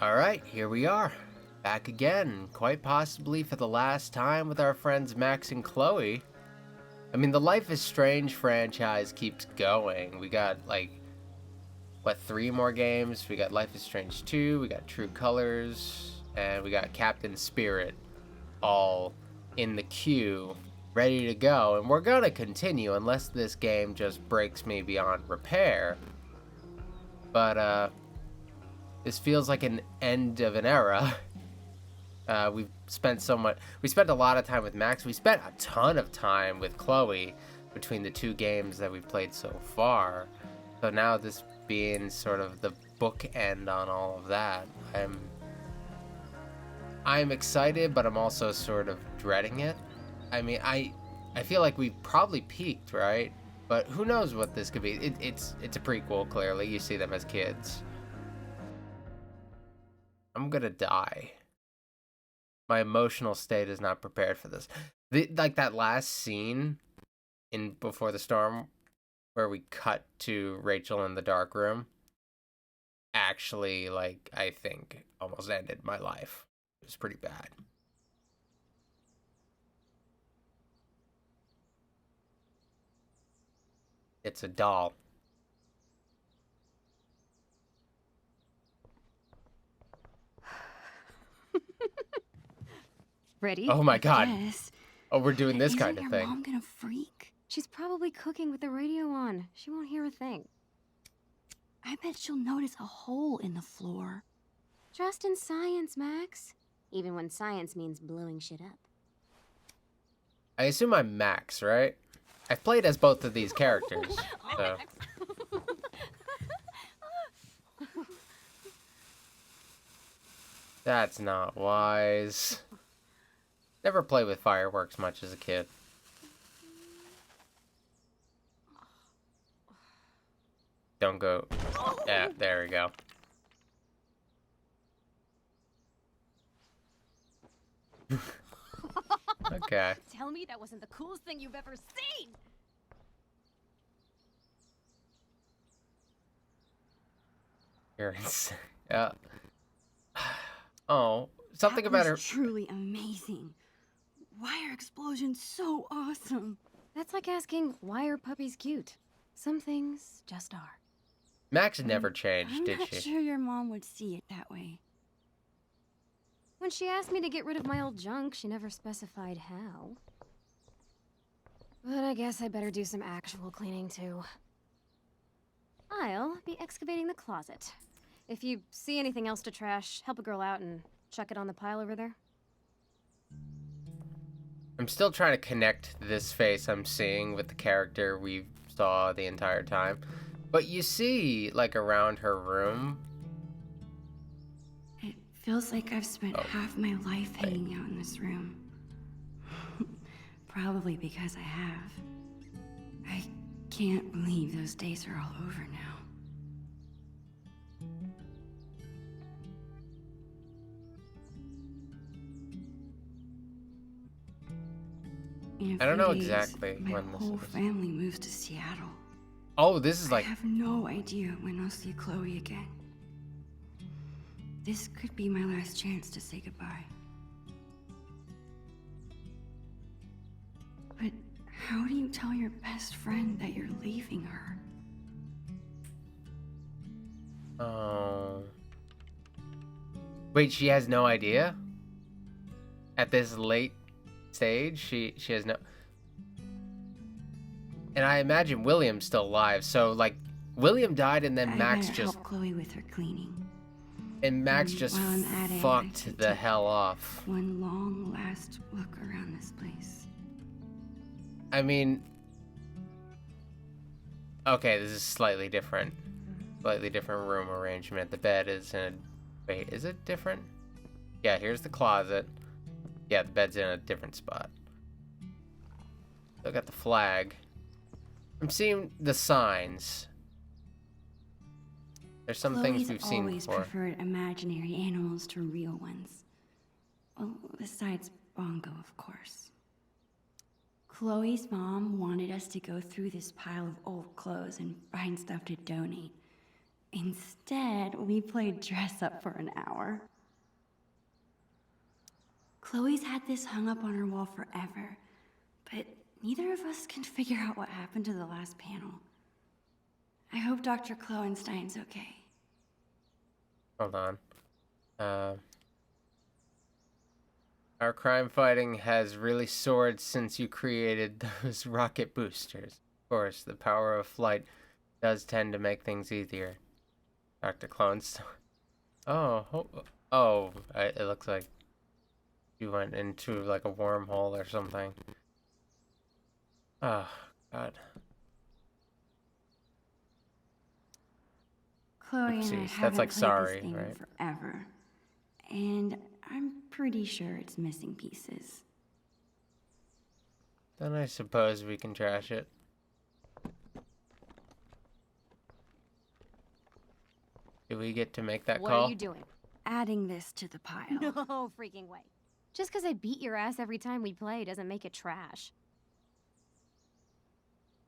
Alright, here we are. Back again, quite possibly for the last time with our friends Max and Chloe. I mean, the Life is Strange franchise keeps going. We got, what, 3 more games? We got Life is Strange 2, we got True Colors, and we got Captain Spirit all in the queue, ready to go. And we're gonna continue unless this game just breaks me beyond repair. But, this feels like an end of an era. We spent a lot of time with Max. We spent a ton of time with Chloe between the 2 games that we've played so far. So now this being sort of the bookend on all of that, I'm excited, but I'm also sort of dreading it. I mean, I feel like we've probably peaked, right? But who knows what this could be? It's a prequel, clearly. You see them as kids. I'm gonna die. My emotional state is not prepared for this. Like that last scene in Before the Storm where we cut to Rachel in the dark room actually, I think almost ended my life. It was pretty bad. It's a doll. Ready? Oh my god. Yes. Oh, we're doing this Isn't kind of your thing. mom gonna freak? She's probably cooking with the radio on. She won't hear a thing. I bet she'll notice a hole in the floor. Trust in science, Max. Even when science means blowing shit up. I assume I'm Max, right? I've played as both of these characters. So. That's not wise. Never played with fireworks much as a kid. Don't go. Yeah, there we go. Okay. Tell me that wasn't the coolest thing you've ever seen! You're insane. Yeah. Oh, something That about her. was truly amazing. Why are explosions so awesome? That's like asking, why are puppies cute? Some things just are. Max never changed, I'm did not she? sure your mom would see it that way. When she asked me to get rid of my old junk, she never specified how. But I guess I better do some actual cleaning too. I'll be excavating the closet. If you see anything else to trash, help a girl out and chuck it on the pile over there. I'm still trying to connect this face I'm seeing with the character we saw the entire time. But you see, around her room. It feels like I've spent half my life hanging out in this room. Probably because I have. I can't believe those days are all over now. In a I don't know few days, exactly my when this whole is. family moves to Seattle. Oh, this is I have no idea when I'll see Chloe again. This could be my last chance to say goodbye. But how do you tell your best friend that you're leaving her? Oh. Wait, she has no idea? At this late stage, she has no. And I imagine William's still alive, so William died and then I Max better just help Chloe with her cleaning. just while I'm at it, I fucked should the take hell off. One long last look around this place. I mean, okay, this is slightly different room arrangement. The bed is in wait, is it different? Yeah, here's the closet. Yeah, the bed's in a different spot. Still got the flag. I'm seeing the signs. There's some things we've seen always before. preferred imaginary animals to real ones. Well, besides Bongo, of course. Chloe's mom wanted us to go through this pile of old clothes and find stuff to donate. Instead, we played dress up for an hour. Chloe's had this hung up on her wall forever, but neither of us can figure out what happened to the last panel. I hope Dr. Kloenstein's okay. Hold on. Our crime fighting has really soared since you created those rocket boosters. Of course, the power of flight does tend to make things easier. Dr. Kloenstein. It looks like you went into like a wormhole or something. Oh, God. Chloe and I Oopsies. haven't That's like played sorry, this game in right? forever. And I'm pretty sure it's missing pieces. Then I suppose we can trash it. Do we get to make that What call? are you doing? Adding this to the pile. No freaking way. Just because I beat your ass every time we play doesn't make it trash.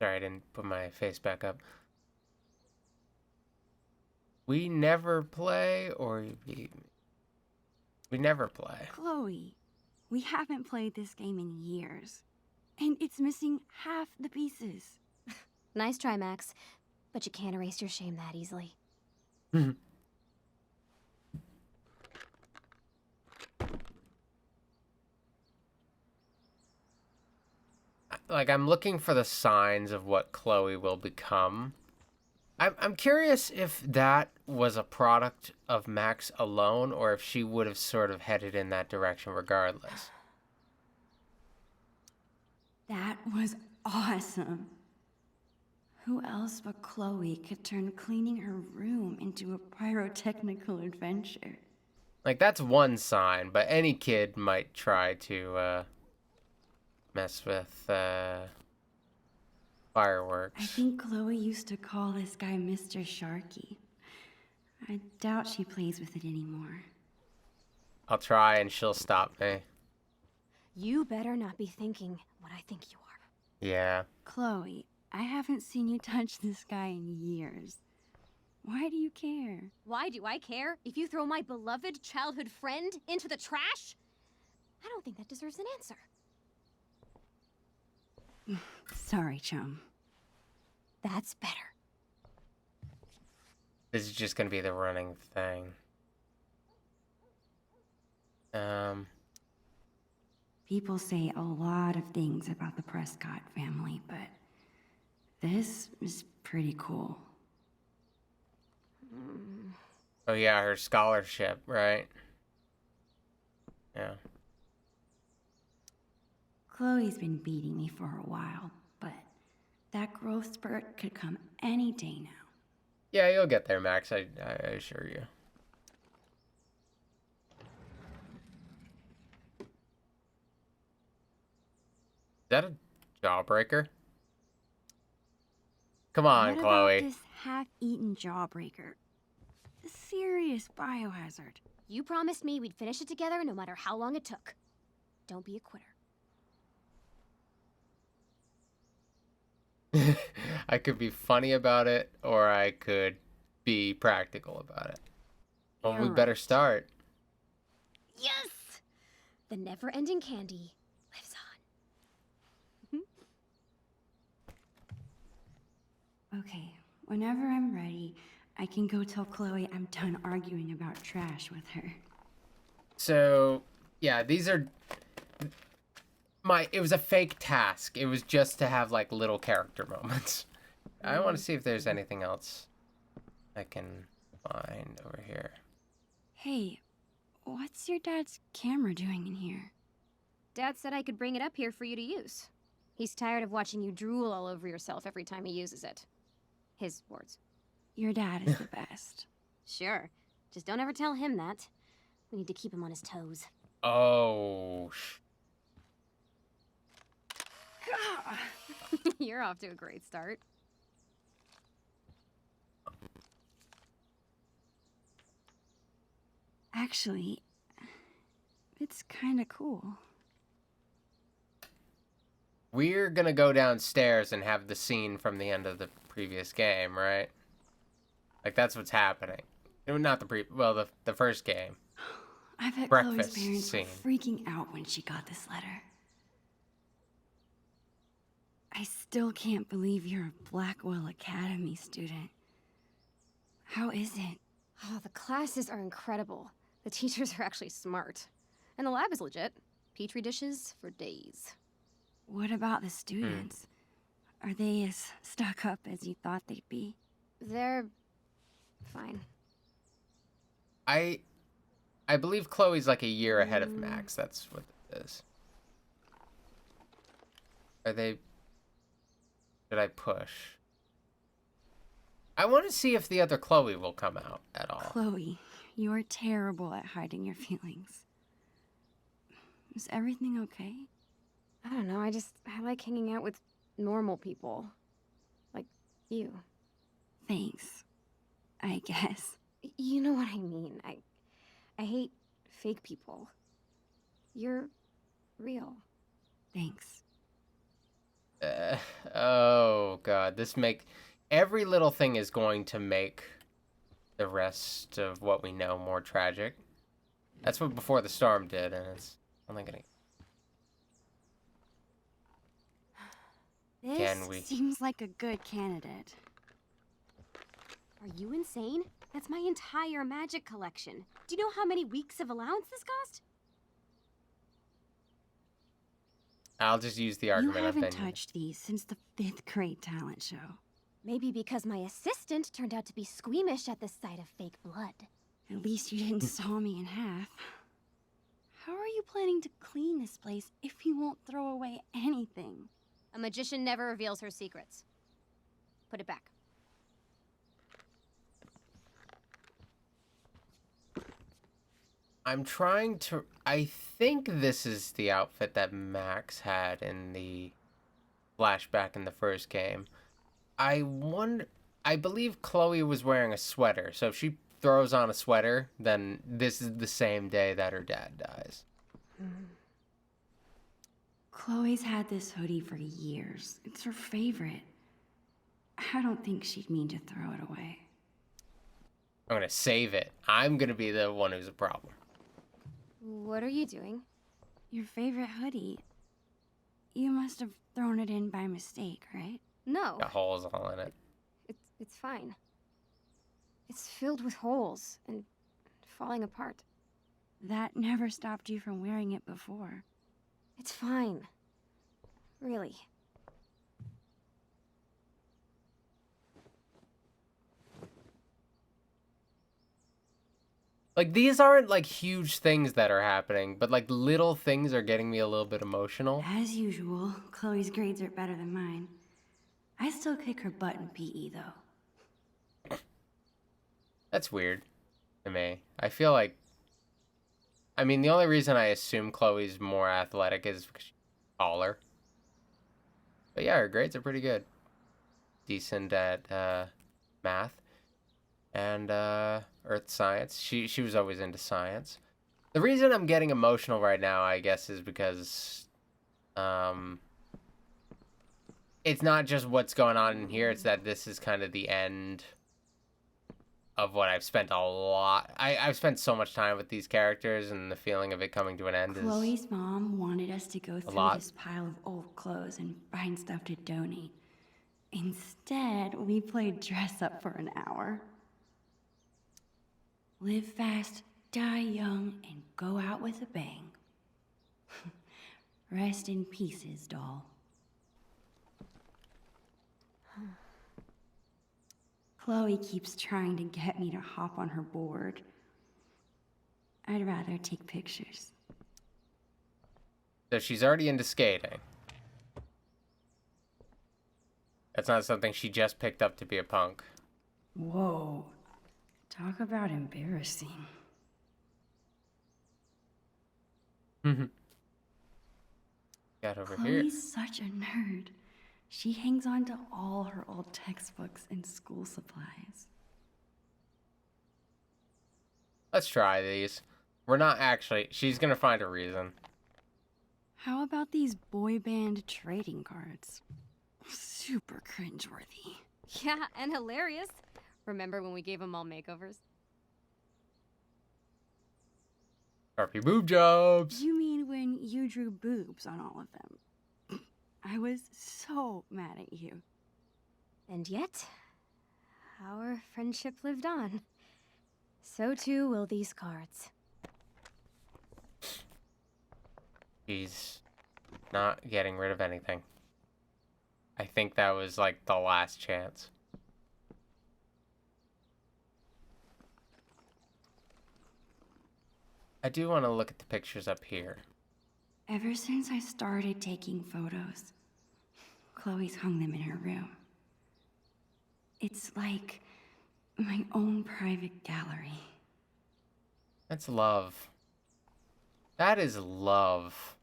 Sorry, I didn't put my face back up. We never play, or we never play. Chloe, we haven't played this game in years. And it's missing half the pieces. Nice try, Max. But you can't erase your shame that easily. Like, I'm looking for the signs of what Chloe will become. I'm curious if that was a product of Max alone, or if she would have sort of headed in that direction regardless. That was awesome. Who else but Chloe could turn cleaning her room into a pyrotechnical adventure? Like, that's one sign, but any kid might try to mess with fireworks. I think Chloe used to call this guy Mr. Sharky. I doubt she plays with it anymore. I'll try and she'll stop me. You better not be thinking what I think you are. Yeah. Chloe, I haven't seen you touch this guy in years. Why do you care? Why do I care if you throw my beloved childhood friend into the trash? I don't think that deserves an answer. Sorry, chum. That's better. This is just gonna be the running thing. People say a lot of things about the Prescott family, but this is pretty cool. Oh yeah, her scholarship, right? Yeah. Chloe's been beating me for a while, but that growth spurt could come any day now. Yeah, you'll get there, Max, I assure you. Is that a jawbreaker? Come on, What Chloe. about this half-eaten jawbreaker? A serious biohazard. You promised me we'd finish it together no matter how long it took. Don't be a quitter. I could be funny about it, or I could be practical about it. Well, we You're better right. start. Yes! The never-ending candy lives on. Okay, whenever I'm ready, I can go tell Chloe I'm done arguing about trash with her. So, yeah, these are it was a fake task. It was just to have like little character moments. I want to see if there's anything else I can find over here. Hey, what's your dad's camera doing in here? Dad said I could bring it up here for you to use. He's tired of watching you drool all over yourself every time he uses it. His words. Your dad is the best. Sure. Just don't ever tell him that. We need to keep him on his toes. Oh, You're off to a great start. Actually, it's kinda cool. we're gonna go downstairs and have the scene from the end of the previous game, right? Like, that's what's happening. Not the first game. I bet Breakfast Chloe's parents scene. were freaking out when she got this letter. I still can't believe you're a Blackwell Academy student. How is it? Oh, the classes are incredible. The teachers are actually smart. And the lab is legit. Petri dishes for days. What about the students? Are they as stuck up as you thought they'd be? They're fine. I believe Chloe's like a year ahead of Max. That's what it is. Are they... Should I push? I want to see if the other Chloe will come out at all. Chloe, you're terrible at hiding your feelings. Is everything okay? I don't know, I like hanging out with normal people. Like you. Thanks. I guess. You know what I mean. I hate fake people. You're real. Thanks. Oh god, every little thing is going to make the rest of what we know more tragic. That's what Before the Storm did, and it's only gonna... This seems like a good candidate. Are you insane? That's my entire magic collection. Do you know how many weeks of allowance this cost? I'll just use the You argument I've haven't been... touched these since the 5th grade talent show. Maybe because my assistant turned out to be squeamish at the sight of fake blood. At least you didn't saw me in half. How are you planning to clean this place if you won't throw away anything? A magician never reveals her secrets. Put it back. I'm trying to... I think this is the outfit that Max had in the flashback in the first game. I believe Chloe was wearing a sweater, so if she throws on a sweater, then this is the same day that her dad dies. Chloe's had this hoodie for years. It's her favorite. I don't think she'd mean to throw it away. I'm gonna save it. I'm gonna be the one who's a problem. What are you doing? Your favorite hoodie. You must have thrown it in by mistake, right? No, Got holes all in it. it's fine. It's filled with holes and falling apart. That never stopped you from wearing it before. It's fine. Really. Like, these aren't, like, huge things that are happening, but, like, little things are getting me a little bit emotional. As usual, Chloe's grades are better than mine. I still kick her butt in PE, though. That's weird to me. I feel like... I mean, the only reason I assume Chloe's more athletic is because she's taller. But yeah, her grades are pretty good. Decent at math and earth science. She was always into science. The reason I'm getting emotional right now, I guess, is because it's not just what's going on in here. It's that this is kind of the end of what I've spent I've spent so much time with these characters, and the feeling of it coming to an end Chloe's mom wanted us to go through lot. this pile of old clothes and find stuff to donate. Instead, we played dress up for an hour. Live fast, die young, and go out with a bang. Rest in pieces, doll. Chloe keeps trying to get me to hop on her board. I'd rather take pictures. So she's already into skating. That's not something she just picked up to be a punk. Whoa. Talk about embarrassing. Got over Chloe's here. such a nerd. She hangs on to all her old textbooks and school supplies. Let's try these. We're not actually... She's gonna find a reason. How about these boy band trading cards? Super cringeworthy. Yeah, and hilarious. Remember when we gave them all makeovers? Sharpie boob jobs. You mean when you drew boobs on all of them? I was so mad at you. And yet, our friendship lived on. So too will these cards. She's not getting rid of anything. I think that was like the last chance. I do want to look at the pictures up here. Ever since I started taking photos, Chloe's hung them in her room. It's like my own private gallery. That's love. That is love.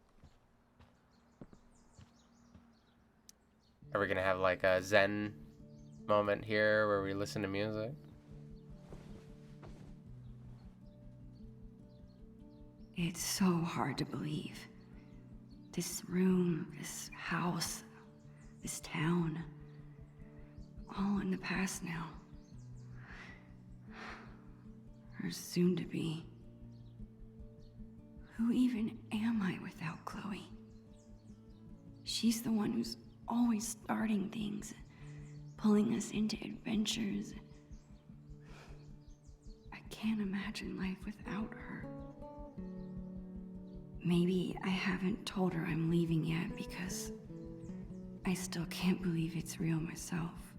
Are we gonna have like a Zen moment here where we listen to music? It's so hard to believe. This room, this house, this town, all in the past now. Or soon to be. Who even am I without Chloe? She's the one who's always starting things, pulling us into adventures. I can't imagine life without her. Maybe I haven't told her I'm leaving yet because I still can't believe it's real myself.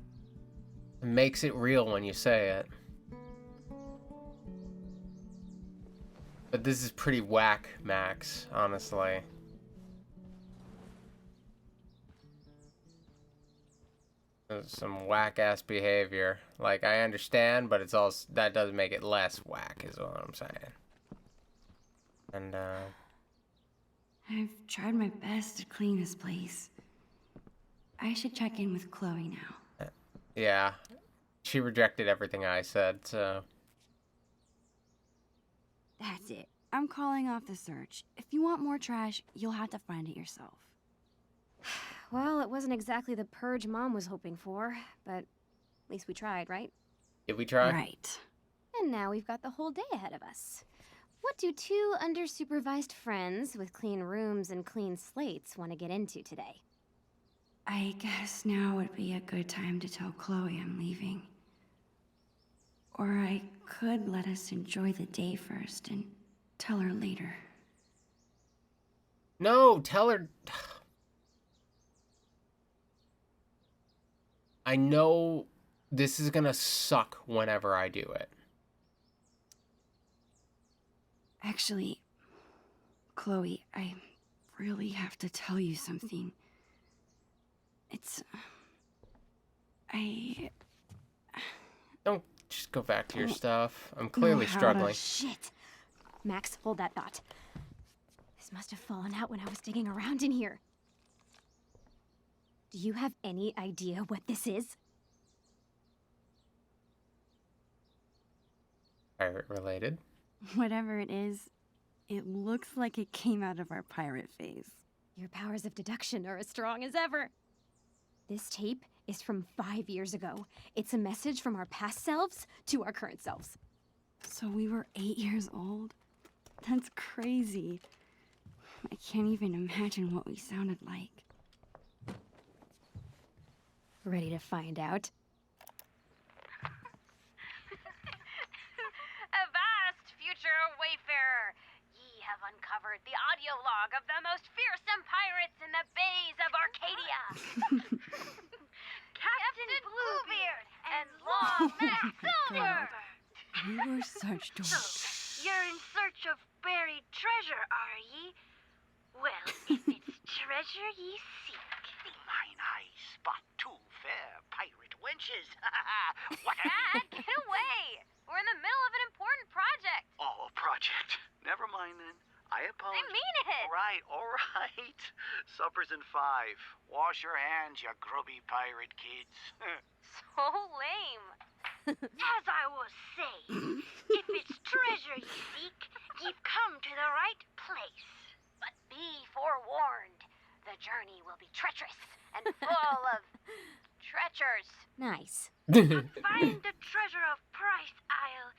It makes it real when you say it. But this is pretty whack, Max, honestly. There's some whack-ass behavior. Like, I understand, but it's also, that does make it less whack, is what I'm saying. And, I've tried my best to clean this place. I should check in with Chloe now. yeah. She rejected everything I said, so... That's it. I'm calling off the search. If you want more trash, you'll have to find it yourself. Well, it wasn't exactly the purge Mom was hoping for, but at least we tried, right? Did we try? Right. And now we've got the whole day ahead of us. What do two under-supervised friends with clean rooms and clean slates want to get into today? I guess now would be a good time to tell Chloe I'm leaving. Or I could let us enjoy the day first and tell her later. No, tell her... I know this is gonna suck whenever I do it. Actually, Chloe, I really have to tell you something. It's... Don't just go back to your stuff. I'm clearly how to- struggling. Shit! Max, hold that thought. This must have fallen out when I was digging around in here. Do you have any idea what this is? Pirate related. Whatever it is, it looks like it came out of our pirate phase. Your powers of deduction are as strong as ever. This tape is from 5 years ago. It's a message from our past selves to our current selves. So we were 8 years old? That's crazy. I can't even imagine what we sounded like. Ready to find out? Avast, future wayfarer! Ye have uncovered the audio log of the most fearsome pirates in the bays of Arcadia. Captain Bluebeard and Lawman Silver! We were such dorks. So, you're in search of buried treasure, are ye? Well, if it's treasure ye seek, Mine eyes spot two fair pirate wenches. What a... Dad, get away! We're in the middle of an important project. Oh, project. Never mind then. I I apologize. mean it! All right. Supper's in 5. Wash your hands, you grubby pirate kids. So lame. As I was saying, if it's treasure ye seek, ye've come to the right place. But be forewarned, the journey will be treacherous and full of treacherous. Nice. Find the treasure of Price Isle.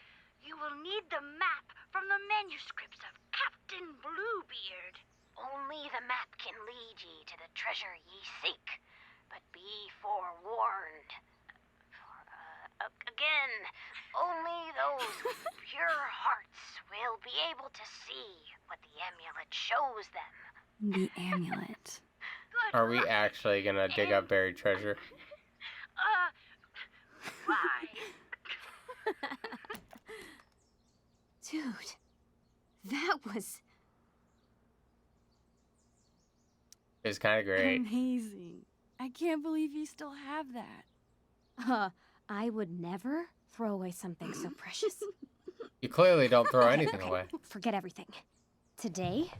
You will need the map from the manuscripts of Captain Bluebeard. Only the map can lead ye to the treasure ye seek, but be forewarned. Again, only those with pure hearts will be able to see what the amulet shows them. The amulet. Good Are we luck. actually gonna dig up buried treasure? Bye. Dude, that was It's kind of great. Amazing. I can't believe you still have that. I would never throw away something so precious. You clearly don't throw anything away. Forget everything. Today,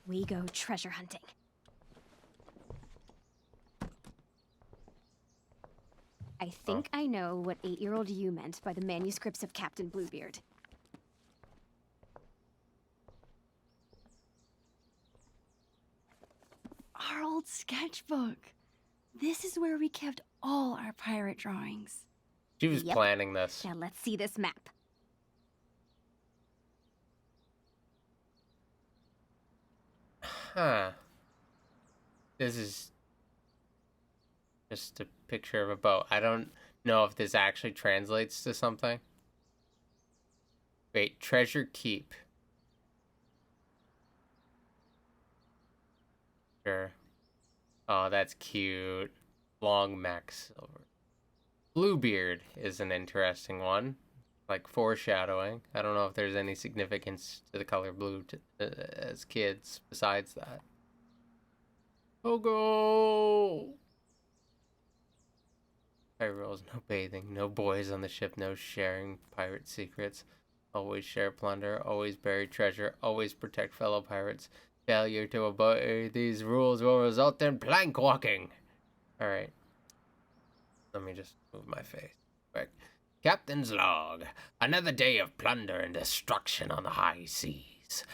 we go treasure hunting. I think I know what 8-year-old you meant by the manuscripts of Captain Bluebeard. Our old sketchbook. This is where we kept all our pirate drawings. She was Yep. planning this. Now let's see this map. Huh. This is just a picture of a boat. I don't know if this actually translates to something. Wait, treasure keep. Sure. Oh, that's cute. Long Max Silver. Bluebeard is an interesting one. Like foreshadowing. I don't know if there's any significance to the color blue as kids besides that. Pogo! Pirate rules, no bathing, no boys on the ship, no sharing pirate secrets. Always share plunder, always bury treasure, always protect fellow pirates. Failure to obey these rules will result in plank walking. Alright. Let me just move my face quick. Captain's log. Another day of plunder and destruction on the high seas.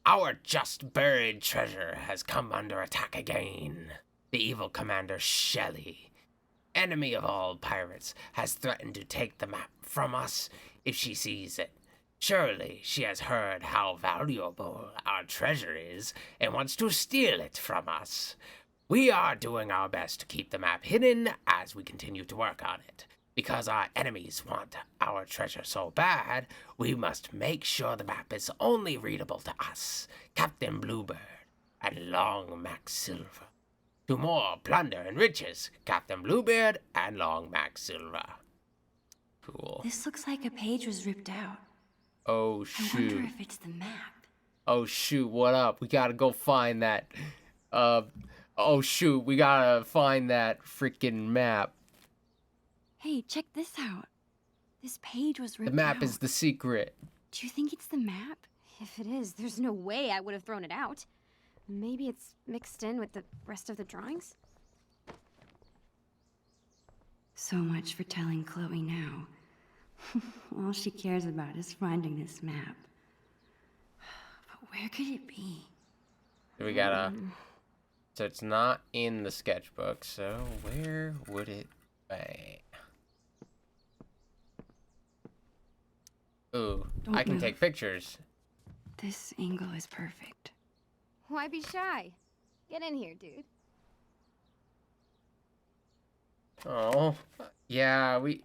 Our just buried treasure has come under attack again. The evil commander Shelley, enemy of all pirates, has threatened to take the map from us if she sees it. Surely she has heard how valuable our treasure is and wants to steal it from us. We are doing our best to keep the map hidden as we continue to work on it. Because our enemies want our treasure so bad, we must make sure the map is only readable to us, Captain Bluebird, and Long Max Silver. To more plunder and riches, Captain Bluebeard and Long Max Silver. Cool. This looks like a page was ripped out. Oh I wonder shoot. if it's the map. Oh shoot, what up? We gotta go find that. Oh shoot, we gotta find that freaking map. Hey, check this out. This page was The ripped map out. is the secret. Do you think it's the map? If it is, there's no way I would have thrown it out. Maybe it's mixed in with the rest of the drawings? So much for telling Chloe now. All she cares about is finding this map. But where could it be? We gotta. So it's not in the sketchbook, so where would it be? Ooh, Don't I can move. take pictures. This angle is perfect. Why be shy? Get in here, dude. Oh, yeah, we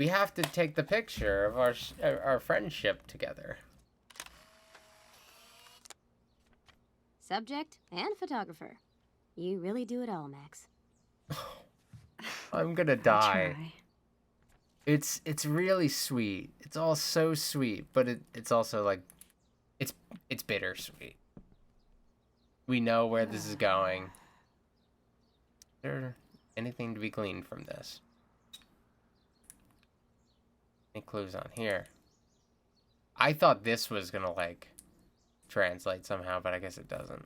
have to take the picture of our friendship together. Subject and photographer. You really do it all, Max. I'm gonna I'll die. try. It's really sweet. It's all so sweet, but it's also like it's bittersweet. We know where this is going. Is there anything to be gleaned from this? Any clues on here? I thought this was gonna like translate somehow, but I guess it doesn't.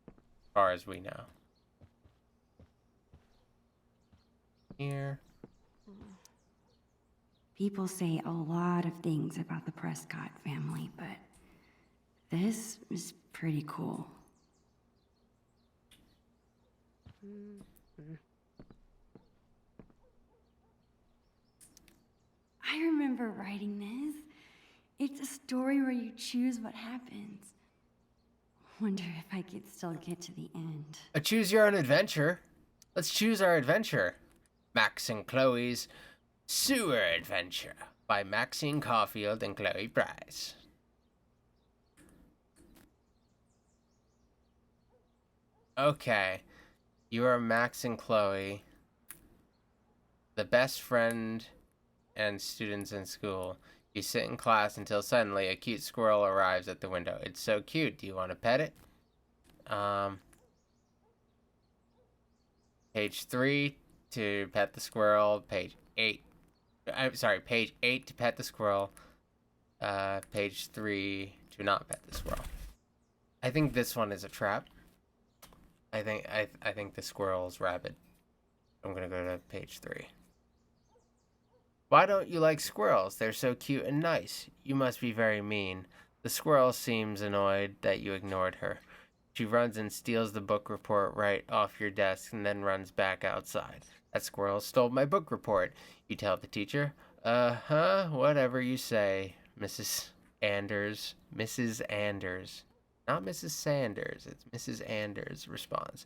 As far as we know. Here. People say a lot of things about the Prescott family, but this is pretty cool. I remember writing this. It's a story where you choose what happens. Wonder if I could still get to the end. A choose your own adventure. Let's choose our adventure. Max and Chloe's Sewer Adventure by Maxine Caulfield and Chloe Price. Okay, you are Max and Chloe, the best friend and students in school. You sit in class until suddenly a cute squirrel arrives at the window. It's so cute. Do you want to pet it? Page 3 to pet the squirrel. Page 8. I'm sorry, page 8 to pet the squirrel. Page 3 to not pet the squirrel. I think this one is a trap. I think the squirrel's rabid. I'm gonna go to page 3. Why don't you like squirrels? They're so cute and nice. You must be very mean. The squirrel seems annoyed that you ignored her. She runs and steals the book report right off your desk and then runs back outside. That squirrel stole my book report. You tell the teacher. Whatever you say, Mrs. Anders. Mrs. Anders. Not Mrs. Sanders. It's Mrs. Anders responds.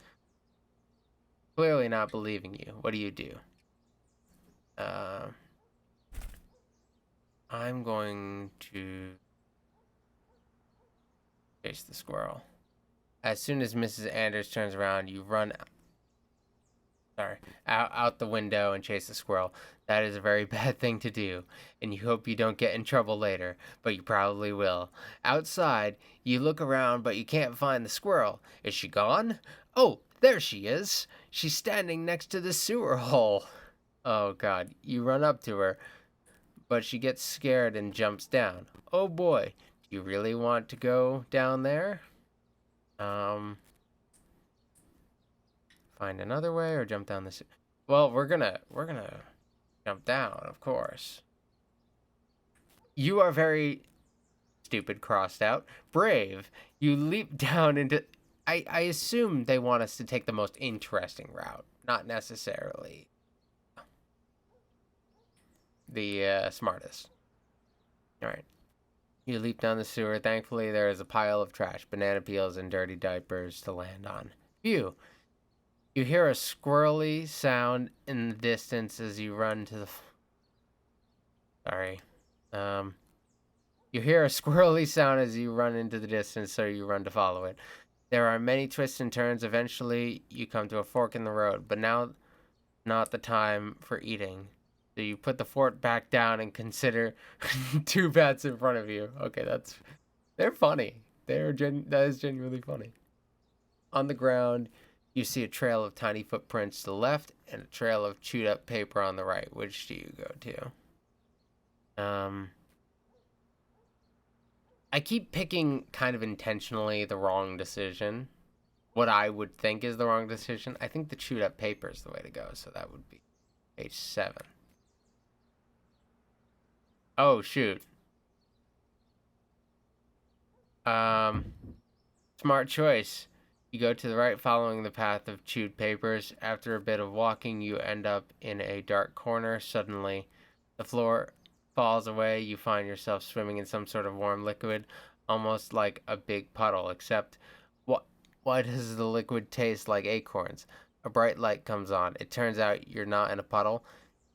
Clearly not believing you. What do you do? I'm going to chase the squirrel. As soon as Mrs. Anders turns around, you run out the window and chase the squirrel. That is a very bad thing to do, and you hope you don't get in trouble later, but you probably will. Outside, you look around, but you can't find the squirrel. Is she gone? Oh, there she is. She's standing next to the sewer hole. Oh, God. You run up to her, but she gets scared and jumps down. Oh, boy. Do you really want to go down there? Find another way or jump down this. Well, we're gonna jump down, of course. You are very stupid, crossed out, brave. You leap down into. I assume they want us to take the most interesting route, not necessarily the smartest. All right. You leap down the sewer. Thankfully, there is a pile of trash, banana peels, and dirty diapers to land on. Phew. You hear a squirrely sound in the distance as you run to the... Sorry. You hear a squirrely sound as you run into the distance, so you run to follow it. There are many twists and turns. Eventually, you come to a fork in the road, but now not the time for eating. So you put the fork back down and consider two bats in front of you. Okay, they're funny. That is genuinely funny. On the ground, you see a trail of tiny footprints to the left and a trail of chewed up paper on the right. Which do you go to? I keep picking kind of intentionally the wrong decision. What I would think is the wrong decision. I think the chewed up paper is the way to go, so that would be page 7. Oh, shoot. Smart choice. You go to the right following the path of chewed papers. After a bit of walking, you end up in a dark corner. Suddenly, the floor falls away. You find yourself swimming in some sort of warm liquid, almost like a big puddle, except why does the liquid taste like acorns? A bright light comes on. It turns out you're not in a puddle.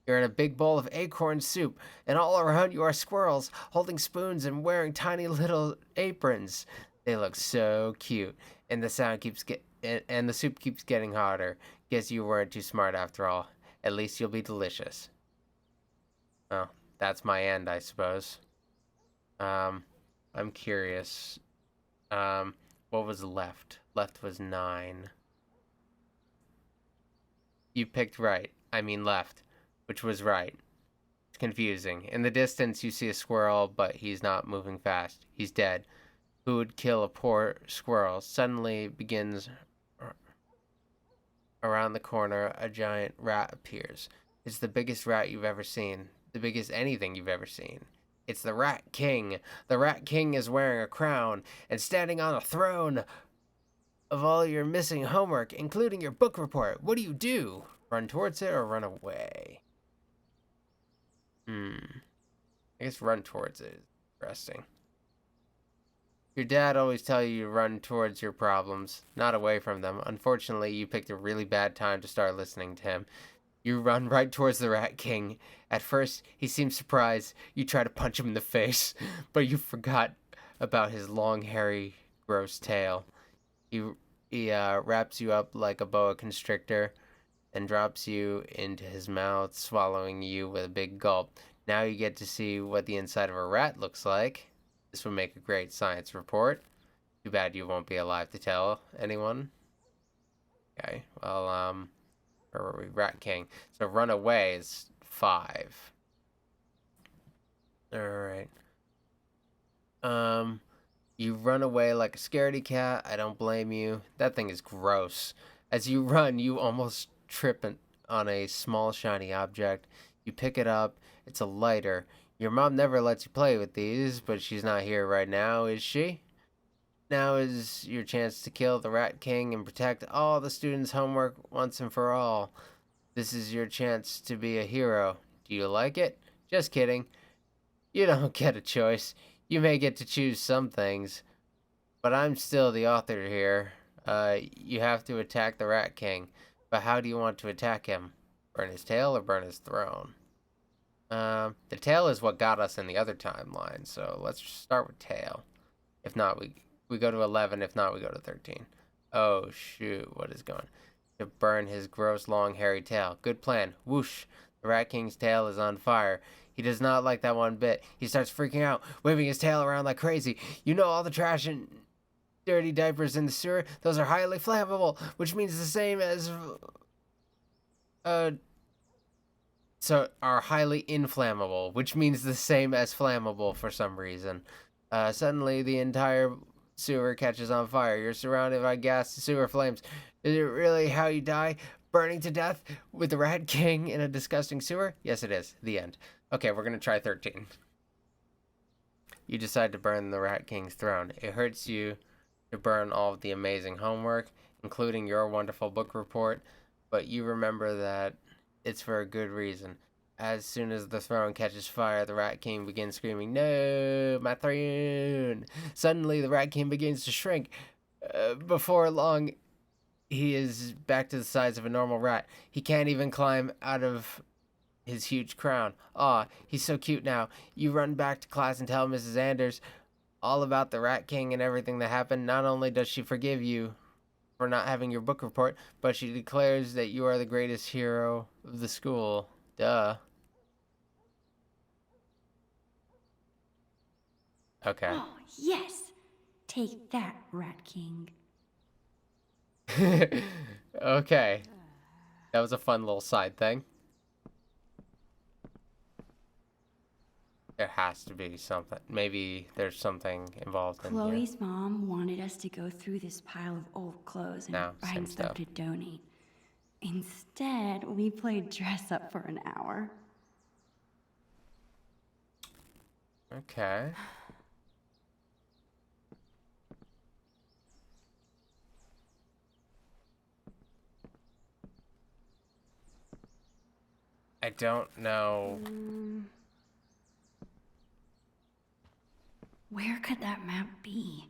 You're in a big bowl of acorn soup, and all around you are squirrels holding spoons and wearing tiny little aprons. They look so cute, and the soup keeps getting hotter. Guess you weren't too smart after all. At least you'll be delicious. Well, that's my end, I suppose. I'm curious. What was left? Left was 9. You picked right. I mean left. Which was right. It's confusing. In the distance, you see a squirrel, but he's not moving fast. He's dead. Who would kill a poor squirrel? Suddenly begins around the corner, a giant rat appears. It's the biggest rat you've ever seen. The biggest anything you've ever seen. It's the Rat King. The Rat King is wearing a crown and standing on a throne of all your missing homework, including your book report. What do? Run towards it or run away? I guess run towards it is interesting. Your dad always tell you to run towards your problems, not away from them. Unfortunately, you picked a really bad time to start listening to him. You run right towards the Rat King. At first, he seems surprised. You try to punch him in the face, but you forgot about his long, hairy, gross tail. He wraps you up like a boa constrictor and drops you into his mouth, swallowing you with a big gulp. Now you get to see what the inside of a rat looks like. This would make a great science report. Too bad you won't be alive to tell anyone. Okay, well, where were we? Rat King. So run away is 5. Alright. You run away like a scaredy cat. I don't blame you. That thing is gross. As you run, you almost trip on a small shiny object. You pick it up. It's a lighter. Your mom never lets you play with these, but she's not here right now, is she? Now is your chance to kill the Rat King and protect all the students' homework once and for all. This is your chance to be a hero. Do you like it? Just kidding. You don't get a choice. You may get to choose some things, but I'm still the author here. You have to attack the Rat King, but how do you want to attack him? Burn his tail or burn his throne? The tail is what got us in the other timeline, so let's start with tail. If not, we go to 11. If not, we go to 13. Oh, shoot. What is going? To burn his gross, long, hairy tail. Good plan. Whoosh. The Rat King's tail is on fire. He does not like that one bit. He starts freaking out, waving his tail around like crazy. You know all the trash and dirty diapers in the sewer? Those are highly flammable, which means the same as... So, are highly inflammable, which means the same as flammable for some reason. Suddenly, the entire sewer catches on fire. You're surrounded by gas and sewer flames. Is it really how you die? Burning to death with the Rat King in a disgusting sewer? Yes, it is. The end. Okay, we're going to try 13. You decide to burn the Rat King's throne. It hurts you to burn all of the amazing homework, including your wonderful book report, but you remember that it's for a good reason. As soon as the throne catches fire, the Rat King begins screaming, "No, my throne!" Suddenly, the Rat King begins to shrink. Before long, he is back to the size of a normal rat. He can't even climb out of his huge crown. Aw, he's so cute now. You run back to class and tell Mrs. Anders all about the Rat King and everything that happened. Not only does she forgive you for not having your book report, but she declares that you are the greatest hero of the school. Duh. Okay. Oh, yes! Take that, Rat King. Okay. That was a fun little side thing. There has to be something. Maybe there's something involved in here. Chloe's mom wanted us to go through this pile of old clothes and No, same find stuff stuff. to donate. Instead, we played dress up for an hour. Okay. I don't know. Where could that map be?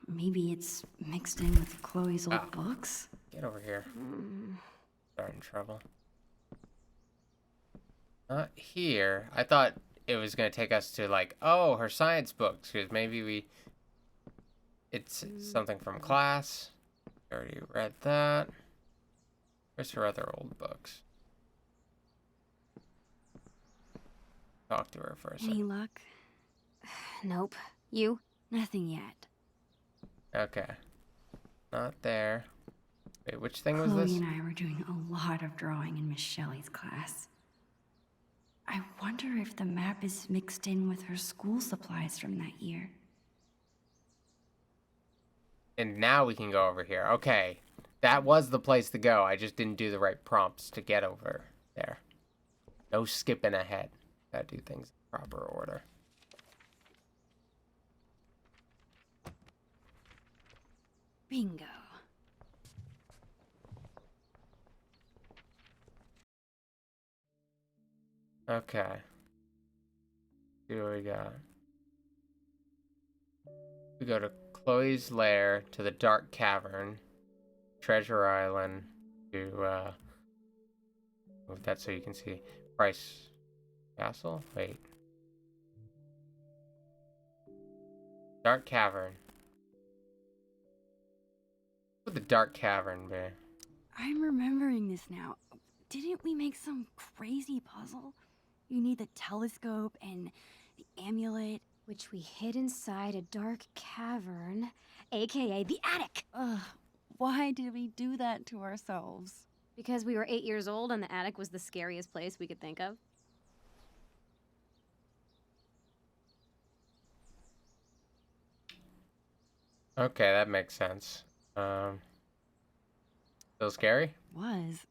Maybe it's mixed in with Chloe's old books? Get over here. Start in trouble. Not here. I thought it was going to take us to, like, oh, her science books, because maybe it's something from class. Already read that. Where's her other old books? Talk to her for a Any second. luck? Nope. You? Nothing yet. Okay. Not there. Wait, which thing was Chloe this? and I were doing a lot of drawing in Miss Shelley's class. I wonder if the map is mixed in with her school supplies from that year. And now we can go over here. Okay. That was the place to go. I just didn't do the right prompts to get over there. No skipping ahead. Gotta do things in proper order. Bingo. Okay. See what we got. We go to Chloe's lair, to the Dark Cavern, Treasure Island, to move that so you can see Price Castle. Wait. Dark Cavern. What would the Dark Cavern be? I'm remembering this now. Didn't we make some crazy puzzle? You need the telescope and the amulet. Which we hid inside a dark cavern, aka the attic. Ugh, why did we do that to ourselves? Because we were 8 years old and the attic was the scariest place we could think of. Okay, that makes sense. Still scary? Was.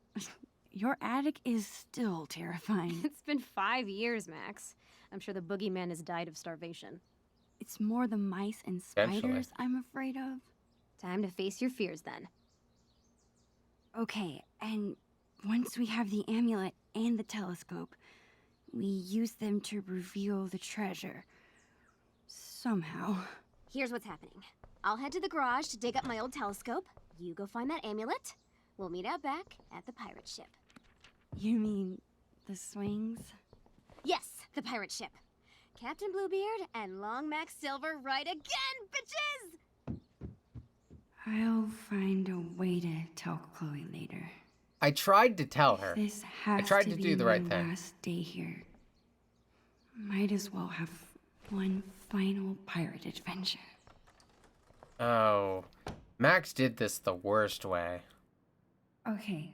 Your attic is still terrifying. It's been 5 years, Max. I'm sure the boogeyman has died of starvation. It's more the mice and Eventually. spiders I'm afraid of. Time to face your fears then. Okay, and once we have the amulet and the telescope, we use them to reveal the treasure. Somehow. Here's what's happening. I'll head to the garage to dig up my old telescope. You go find that amulet. We'll meet out back at the pirate ship. You mean the swings? Yes, the pirate ship. Captain Bluebeard and Long Max Silver right again, bitches! I'll find a way to tell Chloe later. I tried to tell her. This has tried to to be do the my right thing. last day here. Might as well have one final pirate adventure. Oh, Max did this the worst way. Okay,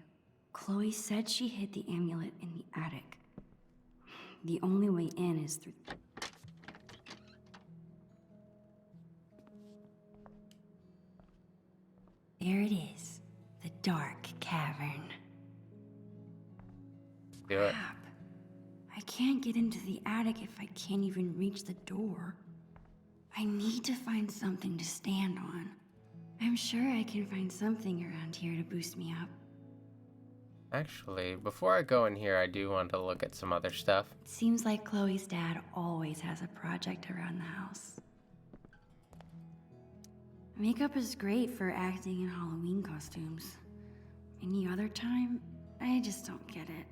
Chloe said she hid the amulet in the attic. The only way in is through... There it is, the Dark Cavern. Do it. Crap. I can't get into the attic if I can't even reach the door. I need to find something to stand on. I'm sure I can find something around here to boost me up. Actually, before I go in here, I do want to look at some other stuff. It seems like Chloe's dad always has a project around the house. Makeup is great for acting in Halloween costumes. Any other time, I just don't get it.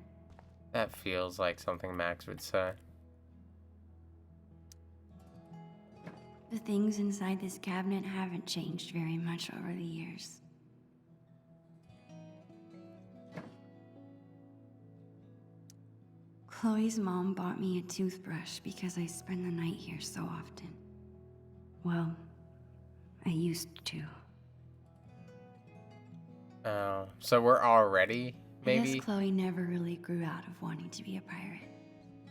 That feels like something Max would say. The things inside this cabinet haven't changed very much over the years. Chloe's mom bought me a toothbrush because I spend the night here so often. Well, I used to. Oh, so we're already I maybe guess Chloe never really grew out of wanting to be a pirate.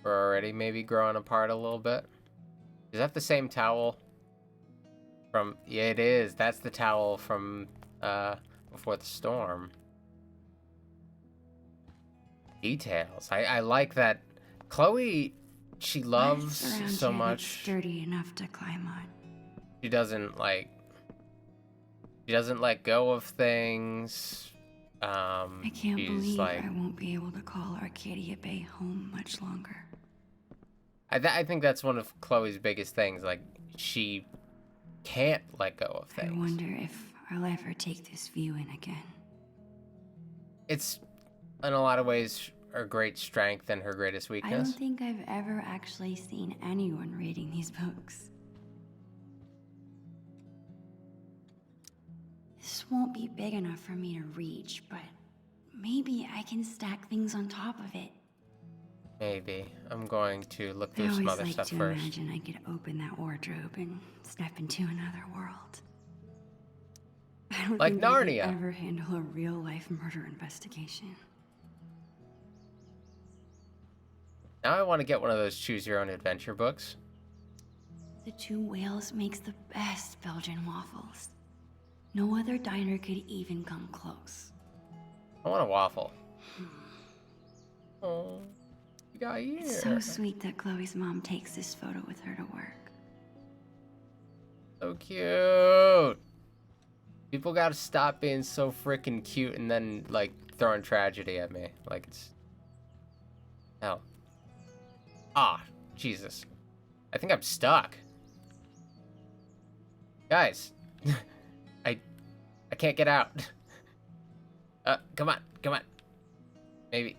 we're already maybe growing apart a little bit. Is that the same towel from? Yeah, it is. That's the towel from before the storm. Details. I like that. Chloe, she loves What's around so here much. that's sturdy enough to climb on. She doesn't let go of things. I can't she's believe like, I won't be able to call Arcadia Bay home much longer. I think that's one of Chloe's biggest things. Like, she can't let go of I things. wonder if I'll ever take this view in again. It's in a lot of ways her great strength and her greatest I don't weakness. think I've ever actually seen anyone reading these books. This won't be big enough for me to reach, but maybe I can stack things on top of it. Maybe. I'm going to look I through some always other like stuff to first. imagine I could open that wardrobe and step into another world. I don't Like think I could Narnia. ever handle a real-life murder investigation. Now I want to get one of those choose your own adventure books. The Two Whales makes the best Belgian waffles. No other diner could even come close. I want a waffle. Oh, you got here. It's so sweet that Chloe's mom takes this photo with her to work. So cute. People gotta stop being so freaking cute and then, like, throwing tragedy at me. Like, it's... Hell. Ah, Jesus. I think I'm stuck. Guys, I can't get out. Come on, come on. Maybe.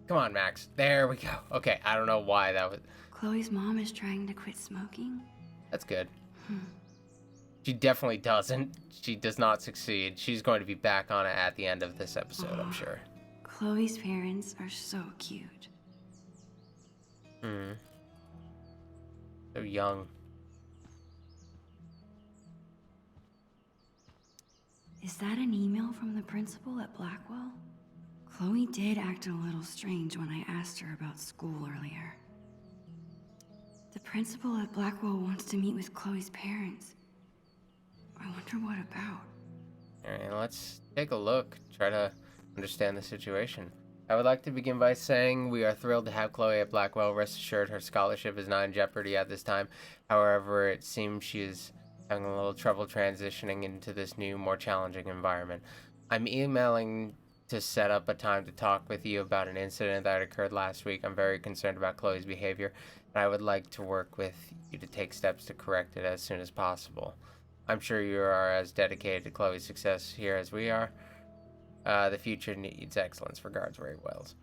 Come on, Max. There we go. Okay, I don't know why that was. Chloe's mom is trying to quit smoking. That's good. She definitely doesn't. She does not succeed. She's going to be back on it at the end of this episode, I'm sure. Chloe's parents are so cute. So young. Is that an email from the principal at Blackwell? Chloe did act a little strange when I asked her about school earlier. The principal at Blackwell wants to meet with Chloe's parents. I wonder what about. Alright, let's take a look. Try to understand the situation. I would like to begin by saying we are thrilled to have Chloe at Blackwell. Rest assured her scholarship is not in jeopardy at this time. However, it seems she is having a little trouble transitioning into this new, more challenging environment. I'm emailing to set up a time to talk with you about an incident that occurred last week. I'm very concerned about Chloe's behavior, and I would like to work with you to take steps to correct it as soon as possible. I'm sure you are as dedicated to Chloe's success here as we are. The future needs excellence. Regards, Ray Wells.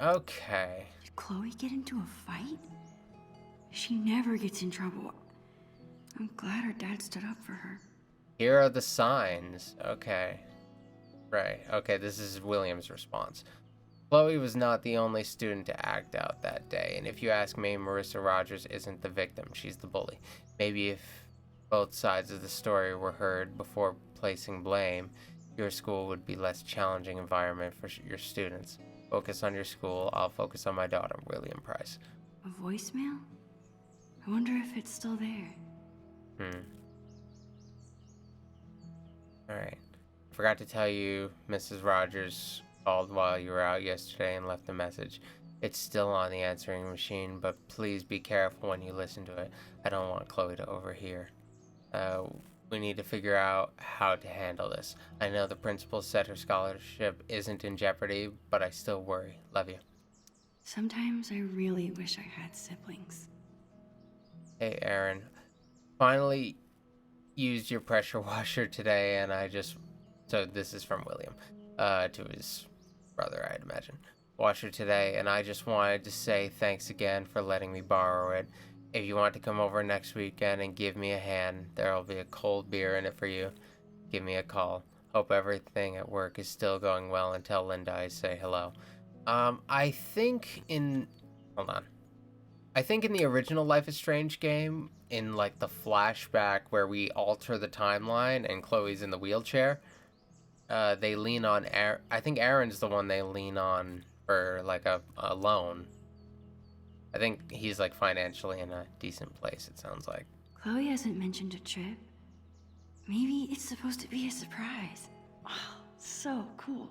Okay. Did Chloe get into a fight? She never gets in trouble. I'm glad her dad stood up for her. Here are the signs. Okay. Right. Okay, this is William's response. Chloe was not the only student to act out that day, and if you ask me, Marissa Rogers isn't the victim. She's the bully. Maybe if both sides of the story were heard before placing blame, your school would be less challenging environment for your students. Focus on your school. I'll focus on my daughter, William Price. A voicemail? I wonder if it's still there. Alright. Forgot to tell you, Mrs. Rogers called while you were out yesterday and left a message. It's still on the answering machine, but please be careful when you listen to it. I don't want Chloe to overhear. We need to figure out how to handle this. I know the principal said her scholarship isn't in jeopardy, but I still worry. Love you. Sometimes I really wish I had siblings. Hey, Aaron. Finally used your pressure washer today, and so this is from William, to his brother, I'd imagine. Washer today, and I just wanted to say thanks again for letting me borrow it. If you want to come over next weekend and give me a hand, there'll be a cold beer in it for you. Give me a call. Hope everything at work is still going well, and tell Linda I say hello. I think in the original Life is Strange game, in like the flashback where we alter the timeline and Chloe's in the wheelchair, they lean on I think Aaron's the one they lean on for like a loan. I think he's like financially in a decent place, it sounds like. Chloe hasn't mentioned a trip. Maybe it's supposed to be a surprise. Oh, so cool.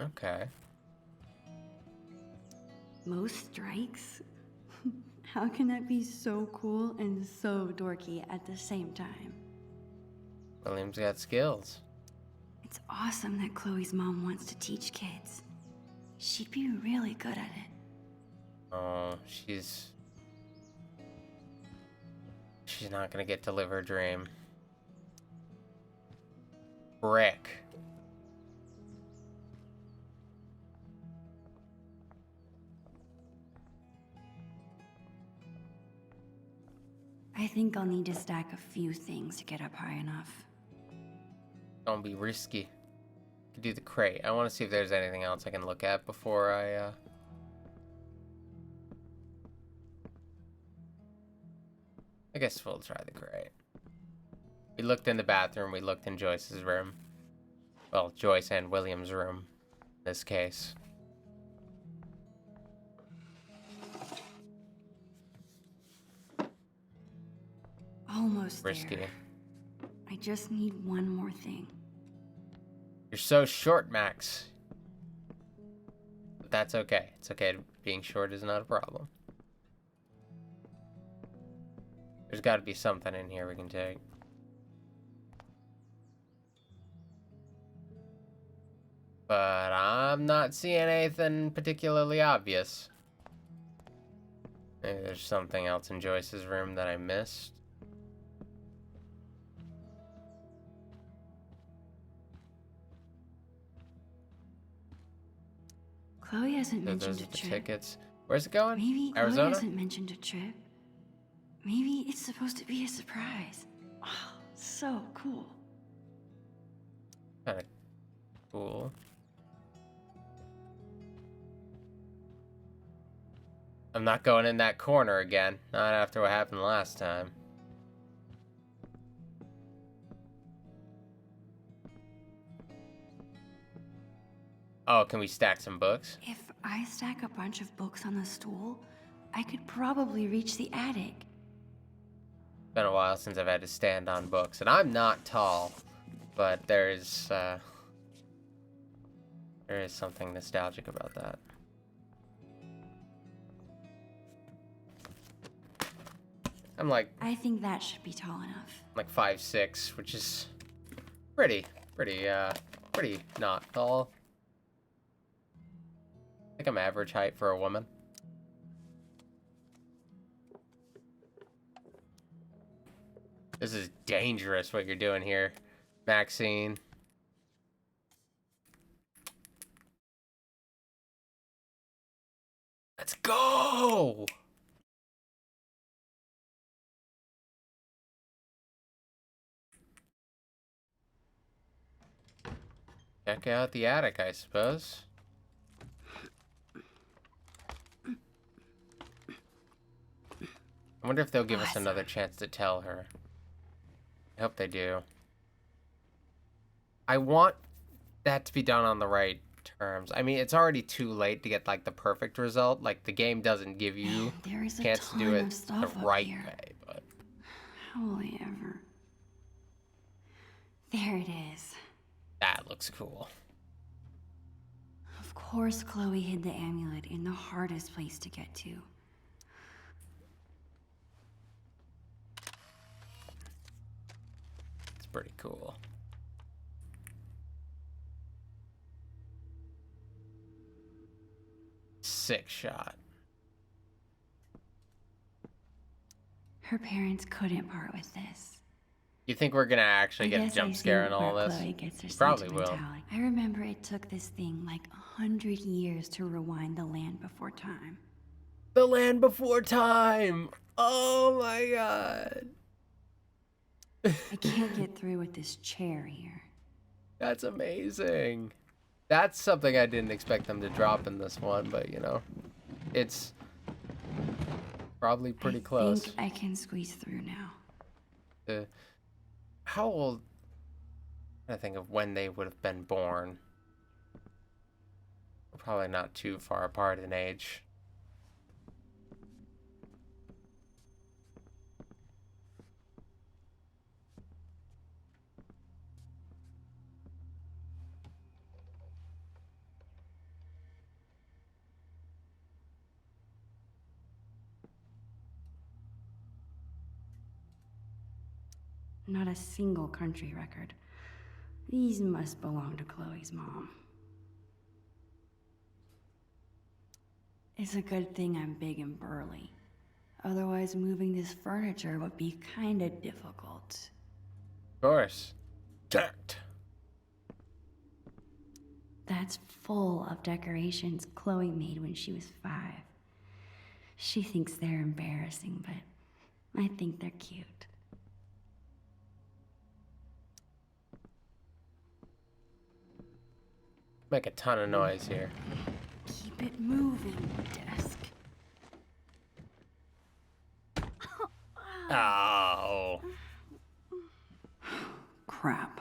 Okay. Most strikes? How can that be so cool and so dorky at the same time? William's got skills. It's awesome that Chloe's mom wants to teach kids. She'd be really good at it. Oh, she's not gonna get to live her dream. Brick. I think I'll need to stack a few things to get up high enough. Don't be risky. Could do the crate. I want to see if there's anything else I can look at before I guess we'll try the crate. We looked in the bathroom, we looked in Joyce's room. Well, Joyce and William's room, in this case. Almost Risky. there. I just need one more thing. You're so short, Max. But that's okay. It's okay. Being short is not a problem. There's got to be something in here we can take. But I'm not seeing anything particularly obvious. Maybe there's something else in Joyce's room that I missed. Chloe hasn't So mentioned those a are the trip. tickets. Where's it going? Maybe Chloe Arizona? hasn't mentioned a trip. Maybe it's supposed to be a surprise. Oh, so cool. Kind of cool. I'm not going in that corner again. Not after what happened last time. Oh, can we stack some books? If I stack a bunch of books on the stool, I could probably reach the attic. It's been a while since I've had to stand on books, and I'm not tall, but there is something nostalgic about that. I'm like I think that should be tall enough. 5'6", which is pretty not tall. I think I'm average height for a woman. This is dangerous what you're doing here, Maxine. Let's go! Check out the attic, I suppose. I wonder if they'll give us another chance to tell her. I hope they do. I want that to be done on the right terms. I mean, it's already too late to get, like, the perfect result. Like, the game doesn't give you Man, there is a a chance to do ton it of stuff the up right here. way, but... How will I ever? There it is. That looks cool. Of course, Chloe hid the amulet in the hardest place to get to. It's pretty cool. Sick shot. Her parents couldn't part with this. You think we're gonna actually I get a guess jump I scare see in all where this? Chloe gets her Probably will. sentimentality. I remember it took this thing like 100 years to rewind the land before time. The Land Before Time! Oh my god. I can't get through with this chair here. That's amazing. That's something I didn't expect them to drop in this one, but you know, it's probably pretty close. I think I can squeeze through now. How old? I think of when they would have been born. Probably not too far apart in age. Not a single country record. These must belong to Chloe's mom. It's a good thing I'm big and burly. Otherwise, moving this furniture would be kinda difficult. Of course. Dirt. That's full of decorations Chloe made when she was 5. She thinks they're embarrassing, but I think they're cute. Make a ton of noise here. Keep it moving, desk. Oh. Crap.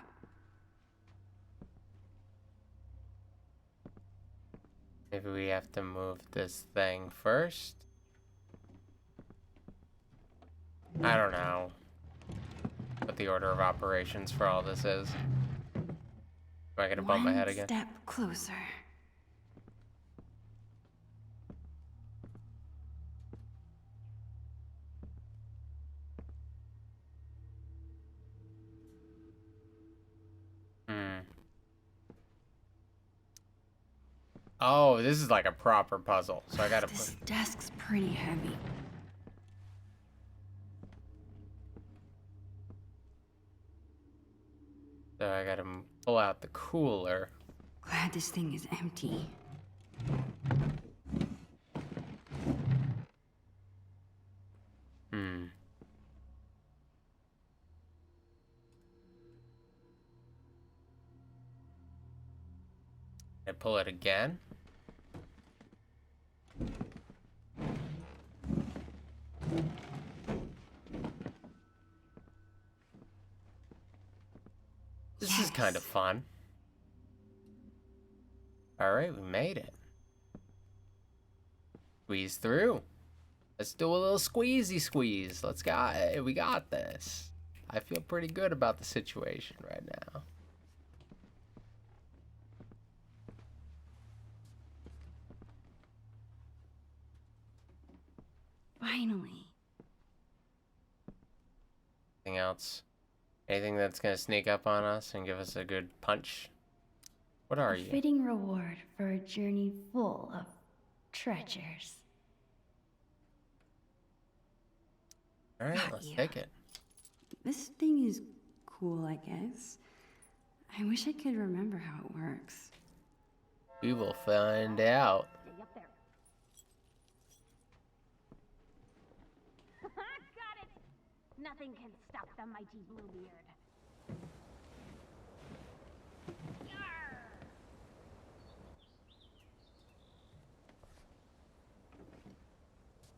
Maybe we have to move this thing first. I don't know what the order of operations for all this is. Am I gonna bump my head again? One step closer. Oh, this is like a proper puzzle. So I gotta This put... desk's pretty heavy. So I gotta pull out the cooler. Glad this thing is empty. I pull it again. This is kind of fun. Alright, we made it. Squeeze through. Let's do a little squeezy squeeze. Let's go. Hey, we got this. I feel pretty good about the situation right now. Finally. Anything else? Anything that's gonna sneak up on us and give us a good punch? What are you? Fitting reward for a journey full of treasures. Alright, Not let's you. take it. This thing is cool, I guess. I wish I could remember how it works. We will find out. Stay up there. Got it! Nothing can stop the mighty Bluebeard.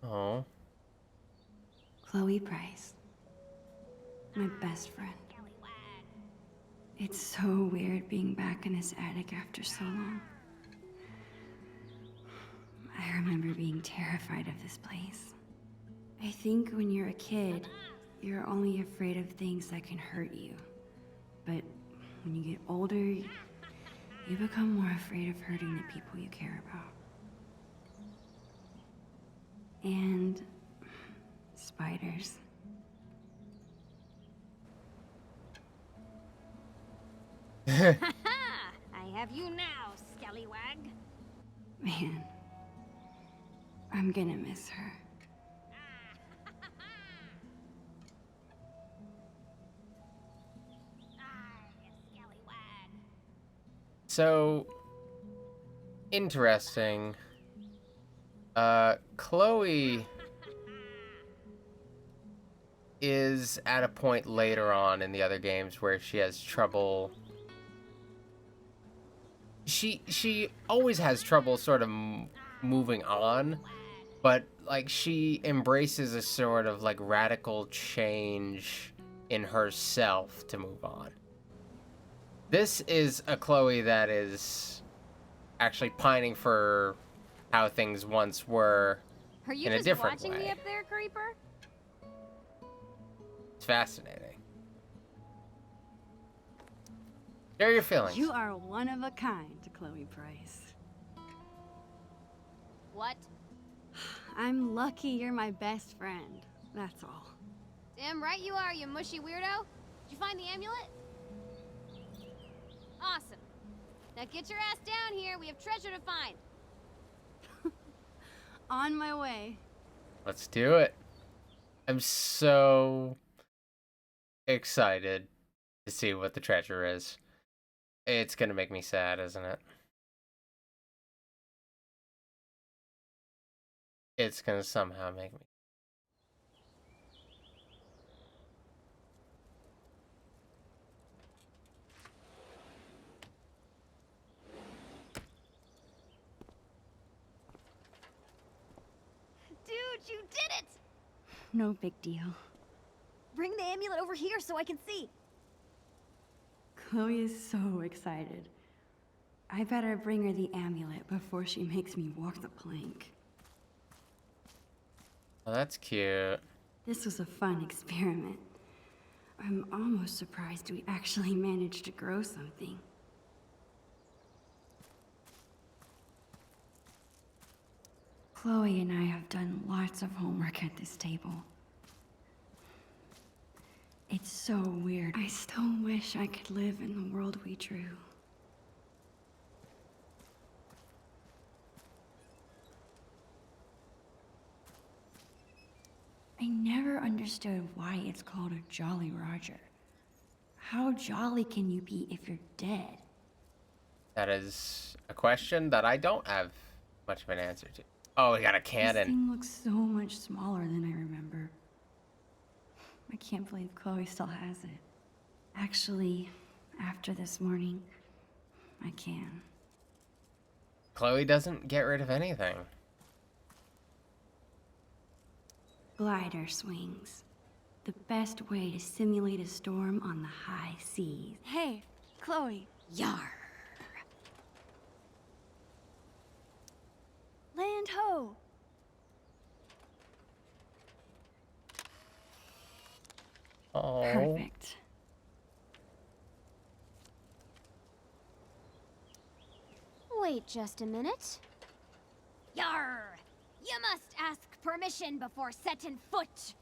Oh. Chloe Price. My best friend. It's so weird being back in this attic after so long. I remember being terrified of this place. I think when you're a kid, you're only afraid of things that can hurt you. But when you get older, you become more afraid of hurting the people you care about. And spiders. I have you now, scallywag. Man, I'm gonna miss her. So interesting. Chloe is at a point later on in the other games where she has trouble. She always has trouble sort of moving on, but like she embraces a sort of like radical change in herself to move on. This is a Chloe that is actually pining for how things once were Are you in a just different watching me way. up there, Creeper? It's fascinating. Share your feelings. You are one of a kind, Chloe Price. What? I'm lucky you're my best friend. That's all. Damn right you are, you mushy weirdo. Did you find the amulet? Awesome. Now get your ass down here. We have treasure to find. On my way. Let's do it. I'm so excited to see what the treasure is. It's gonna make me sad, isn't it? It's gonna somehow make me. Dude, you did it! No big deal. Bring the amulet over here so I can see. Chloe is so excited. I better bring her the amulet before she makes me walk the plank. Oh, that's cute. This was a fun experiment. I'm almost surprised we actually managed to grow something. Chloe and I have done lots of homework at this table. It's so weird. I still wish I could live in the world we drew. I never understood why it's called a Jolly Roger. How jolly can you be if you're dead? That is a question that I don't have much of an answer to. Oh, we got a This cannon. thing looks so much smaller than I remember. I can't believe Chloe still has it. Actually, after this morning, I can. Chloe doesn't get rid of anything. Glider swings. The best way to simulate a storm on the high seas. Hey, Chloe. Yar! Land ho! Oh. Perfect. Wait just a minute. Yar! You must ask permission before setting foot,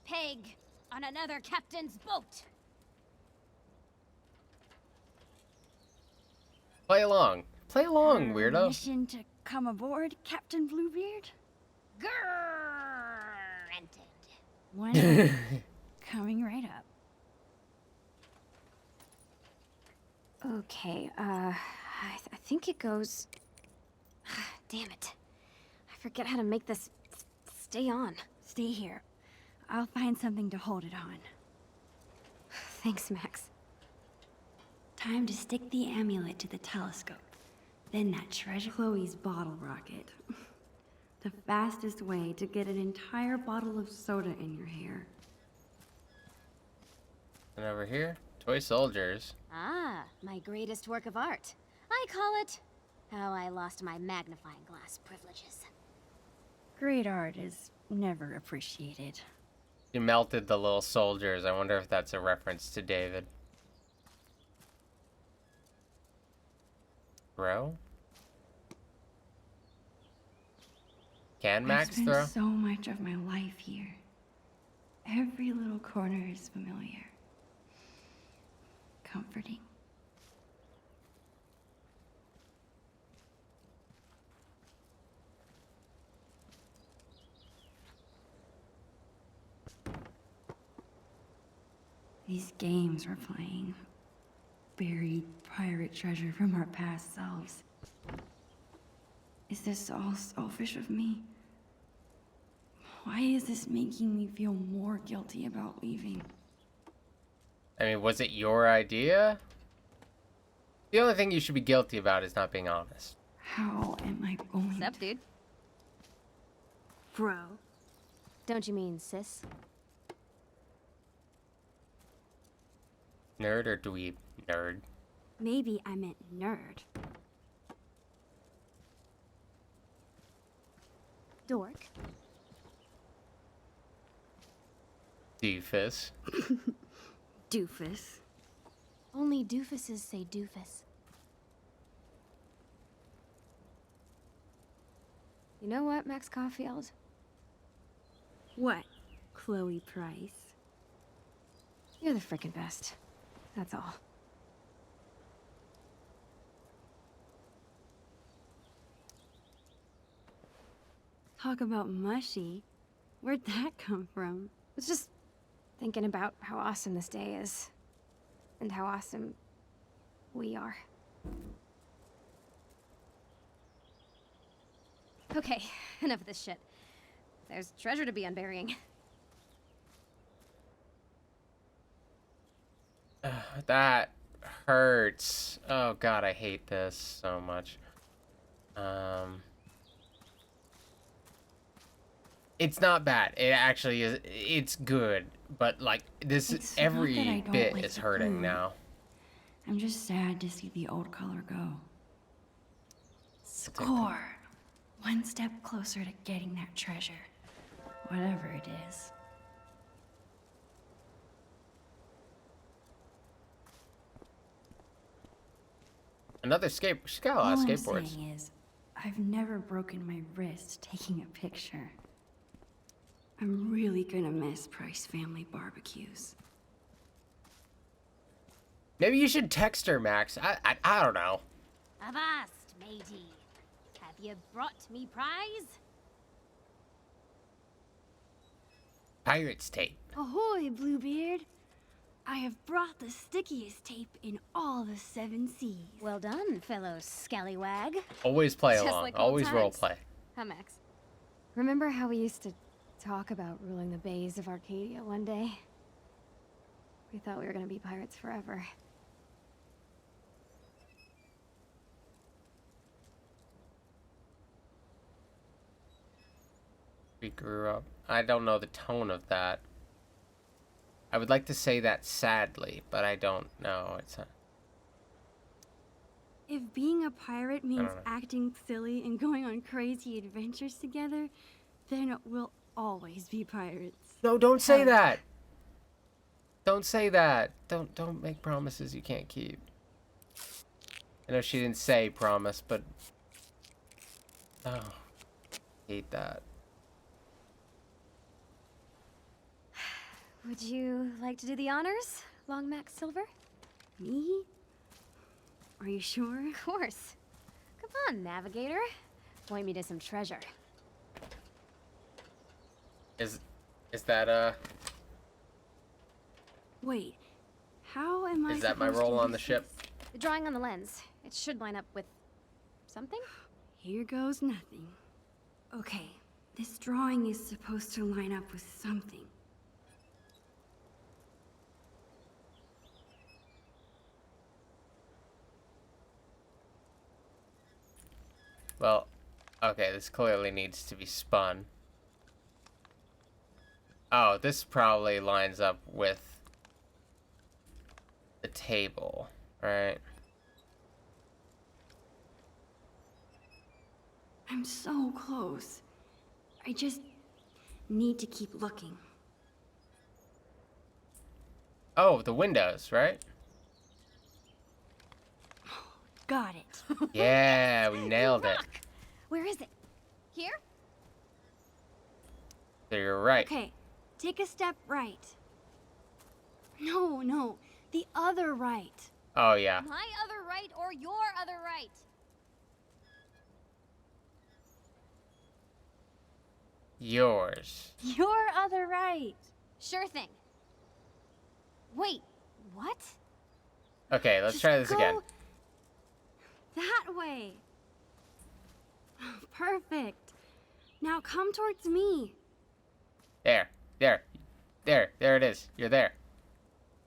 peg, on another captain's boat. Play along. Play along, weirdo. Permission to come aboard, Captain Bluebeard? Granted. When? Coming right up. Okay, I think it goes... Damn it. I forget how to make this stay on. Stay here. I'll find something to hold it on. Thanks, Max. Time to stick the amulet to the telescope. Then that treasure. Chloe's bottle rocket. The fastest way to get an entire bottle of soda in your hair. And over here, toy soldiers. Ah, my greatest work of art. I call it How I Lost My Magnifying Glass Privileges. Great art is never appreciated. You melted the little soldiers. I wonder if that's a reference to David. Throw? Can Max I've spent throw? so much of my life here. Every little corner is familiar. Comforting. These games we're playing. Buried pirate treasure from our past selves. Is this all selfish of me? Why is this making me feel more guilty about leaving? I mean, was it your idea? The only thing you should be guilty about is not being honest. How am I going What's up, dude? Bro. Don't you mean sis? Nerd or dweeb? Nerd. Maybe I meant nerd. Dork. Doofus. Doofus. Only doofuses say doofus. You know what, Max Caulfield? What? Chloe Price. You're the frickin' best. That's all. Talk about mushy. Where'd that come from? It's just thinking about how awesome this day is. And how awesome we are. Okay, enough of this shit. There's treasure to be unburying. That hurts. Oh god, I hate this so much. It's not bad. It actually is. It's good, but like this, It's not that I every don't bit like is the hurting food. now. I'm just sad to see the old color go. Score! One step closer to getting that treasure. Whatever it is. Another skate. She's got a lot All of I'm skateboards. saying is, I've never broken my wrist taking a picture. I'm really gonna miss Price family barbecues. Maybe you should text her, Max. I don't know. Avast, matey. Have you brought me prize? Pirates tape. Ahoy, Bluebeard. I have brought the stickiest tape in all the 7 seas. Well done, fellow scallywag. Always play Just along. like old Always role times. play. Huh, Max? Remember how we used to talk about ruling the bays of Arcadia one day? We thought we were gonna be pirates forever. We grew up. I don't know the tone of that. I would like to say that sadly, but I don't know. It's a... If being a pirate means know. acting silly and going on crazy adventures together, then we'll always be pirates. No, don't say Hell. that. Don't say that. Don't make promises you can't keep. I know she didn't say promise, but oh, hate that. Would you like to do the honors, Long Max Silver? Me? Are you sure? Of course. Come on, Navigator. Point me to some treasure. Is that Wait, how am I is that my supposed to role on the use ship? this? The drawing on the lens. It should line up with something? Here goes nothing. Okay, this drawing is supposed to line up with something. Well, okay, this clearly needs to be spun. Oh, this probably lines up with the table, right? I'm so close. I just need to keep looking. Oh, the windows, right? Got it. Yeah, we nailed it. Where is it? Here? So you're right. Okay, take a step right. No, the other right. Oh, yeah. My other right or your other right? Yours. Your other right. Sure thing. Wait, what? Okay, let's Just try this go again. That way. Perfect. Now come towards me. There it is. You're there.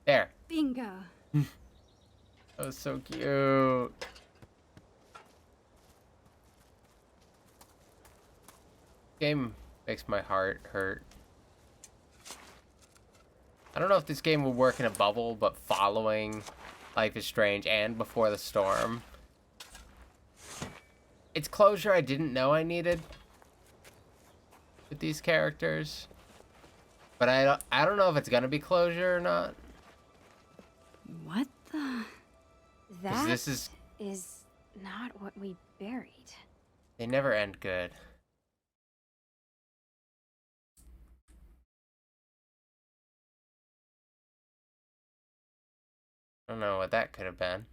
There. Bingo. That was so cute. Game makes my heart hurt. I don't know if this game will work in a bubble, but following Life is Strange and Before the Storm, it's closure I didn't know I needed with these characters. But I don't know if it's gonna be closure or not. What the? 'Cause That this is... is not what we buried. They never end good. I don't know what that could have been.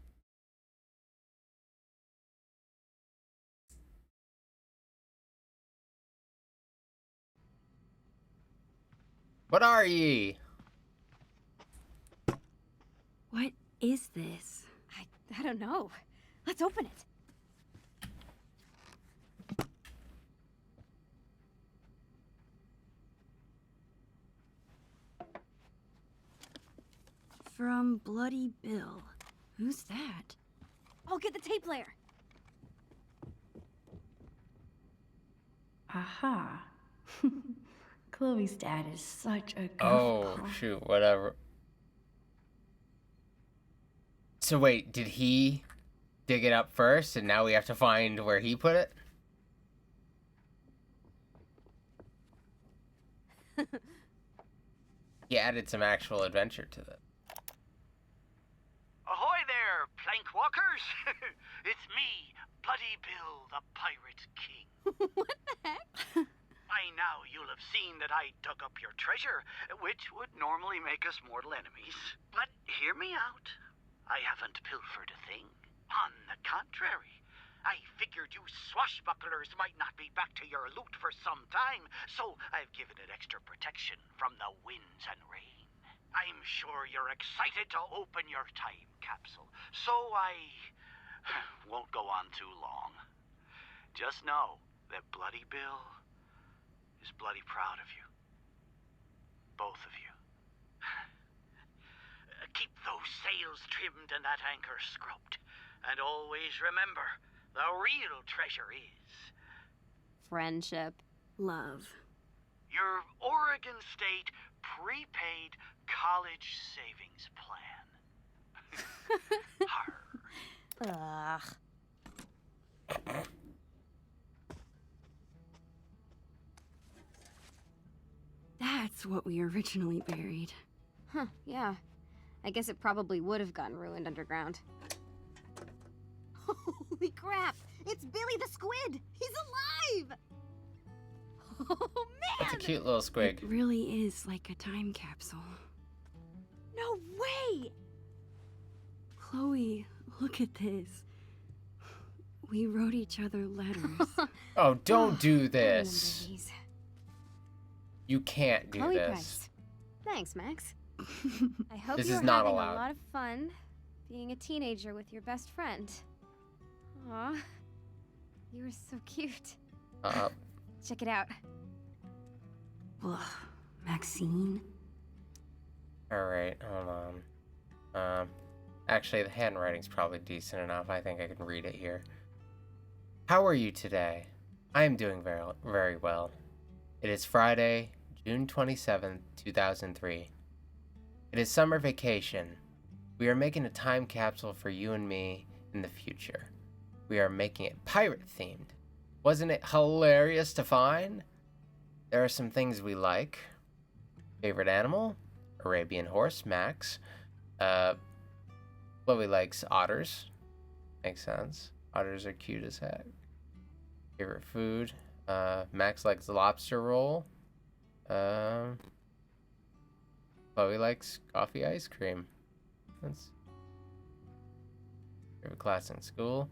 What are ye? What is this? I don't know. Let's open it. From Bloody Bill. Who's that? I'll get the tape player. Aha. Chloe's dad is such a Oh, goofball. shoot, whatever. So wait, did he dig it up first and now we have to find where he put it? He added some actual adventure to it. Ahoy there, plank walkers! It's me, Bloody Bill, the Pirate King. What the heck? By now you'll have seen that I dug up your treasure, which would normally make us mortal enemies. But hear me out. I haven't pilfered a thing. On the contrary, I figured you swashbucklers might not be back to your loot for some time, so I've given it extra protection from the winds and rain. I'm sure you're excited to open your time capsule, so I won't go on too long. Just know that Bloody Bill is bloody proud of you. Both of you. Keep those sails trimmed and that anchor scrubbed. And always remember, the real treasure is Friendship. Love. your Oregon State prepaid college savings plan. Arr. Ugh. That's what we originally buried. Huh, yeah. I guess it probably would have gotten ruined underground. Holy crap! It's Billy the Squid! He's alive! Oh, That's a man! cute little squig. It really is like a time capsule. No way! Chloe, look at this. We wrote each other letters. Oh, don't do I remember this. these. You can't do Chloe this. Price. Thanks, Max. I hope This you're is not having allowed. a lot of fun being a teenager with your best friend. Aw, you were so cute. Check it out. Ugh, Maxine? Alright, hold on. Actually, the handwriting's probably decent enough. I think I can read it here. How are you today? I am doing very, very well. It is Friday, June 27th, 2003. It is summer vacation. We are making a time capsule for you and me in the future. We are making it pirate-themed. Wasn't it hilarious to find? There are some things we like. Favorite animal? Arabian horse, Max. Chloe likes otters. Makes sense. Otters are cute as heck. Favorite food? Max likes lobster roll. Chloe likes coffee ice cream. That's favorite class in school.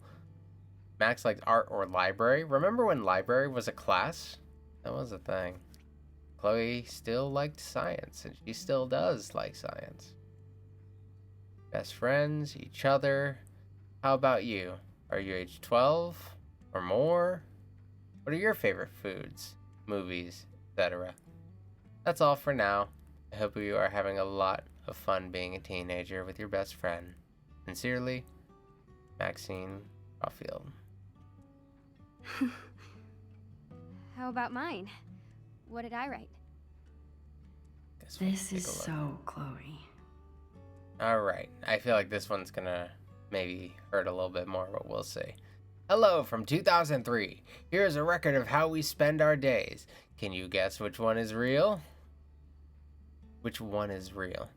Max likes art or library. Remember when library was a class? That was a thing. Chloe still liked science, and she still does like science. Best friends, each other. How about you? Are you age 12 or more? What are your favorite foods, movies, etc.? That's all for now. I hope you are having a lot of fun being a teenager with your best friend. Sincerely, Maxine Caulfield. How about mine? What did I write? This is so Chloe. Alright, I feel like this one's gonna maybe hurt a little bit more, but we'll see. Hello from 2003. Here's a record of how we spend our days. Can you guess which one is real? Which one is real?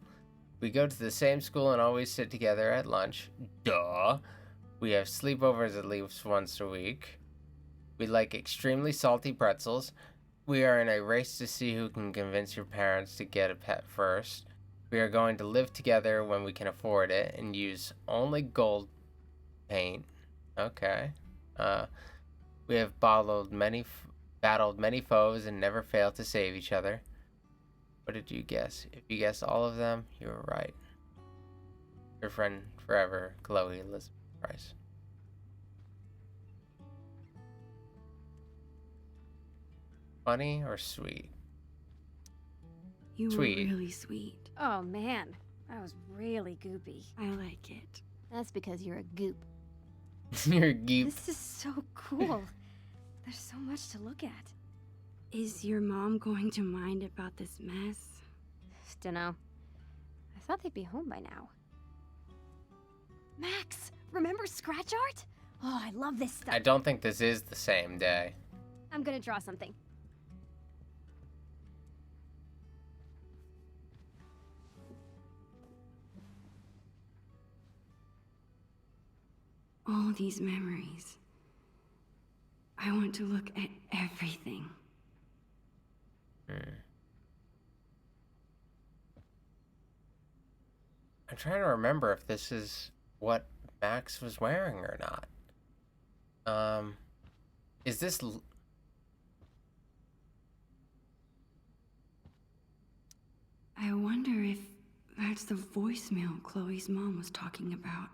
We go to the same school and always sit together at lunch. Duh. We have sleepovers at least once a week. We like extremely salty pretzels. We are in a race to see who can convince your parents to get a pet first. We are going to live together when we can afford it and use only gold paint. Okay. We have battled many foes and never failed to save each other. What did you guess? If you guessed all of them, you were right. Your friend forever, Chloe Elizabeth Price. Funny or sweet? You Sweet. were really sweet. Oh man, that was really goopy. I like it. That's because you're a goop. You're a geek. This is so cool. There's so much to look at. Is your mom going to mind about this mess? Dunno. I thought they'd be home by now. Max, remember scratch art? Oh, I love this stuff. I don't think this is the same day. I'm gonna draw something. All these memories. I want to look at everything. I'm trying to remember if this is what Max was wearing or not. Is this... I wonder if That's the voicemail Chloe's mom was talking about.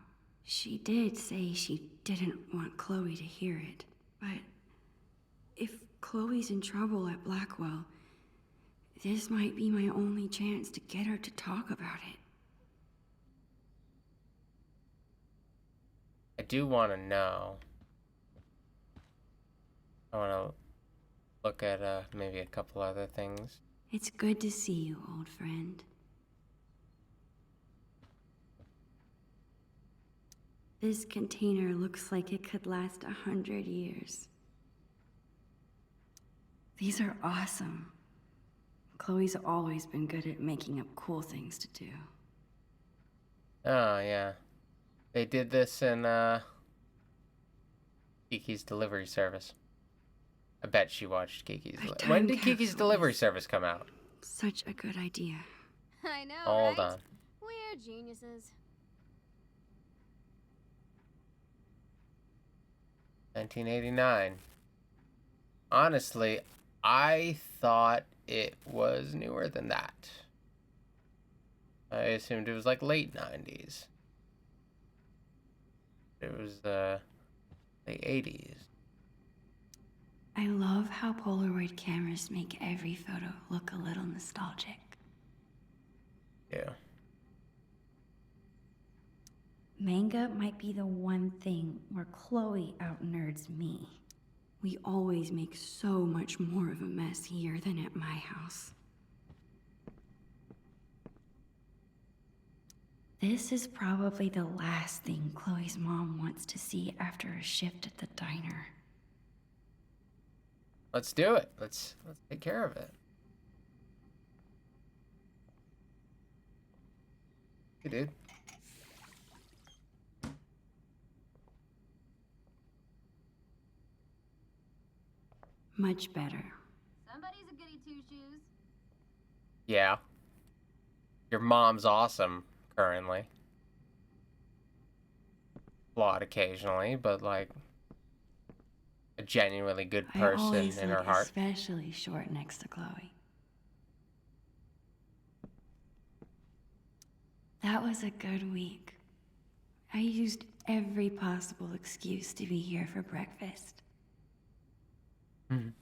She did say she didn't want Chloe to hear it, but if Chloe's in trouble at Blackwell, this might be my only chance to get her to talk about it. I do want to know. I want to look at maybe a couple other things. It's good to see you, old friend. This container looks like it could last 100 years. These are awesome. Chloe's always been good at making up cool things to do. Oh, yeah. They did this in Kiki's Delivery Service. I bet she watched Kiki's. When did Kiki's Delivery Service come out? Such a good idea. I know, Hold right? on. We're geniuses. 1989. Honestly, I thought it was newer than that. I assumed it was like late 90s. It was late 80s. I love how Polaroid cameras make every photo look a little nostalgic. Yeah. Manga might be the one thing where Chloe out-nerds me. We always make so much more of a mess here than at my house. This is probably the last thing Chloe's mom wants to see after a shift at the diner. Let's do it. Let's take care of it. Hey, dude. Much better. Somebody's a goody two-shoes. Yeah. Your mom's awesome, currently. Flawed occasionally, but like a genuinely good I person always in her look heart. especially short next to Chloe. That was a good week. I used every possible excuse to be here for breakfast. Mhm.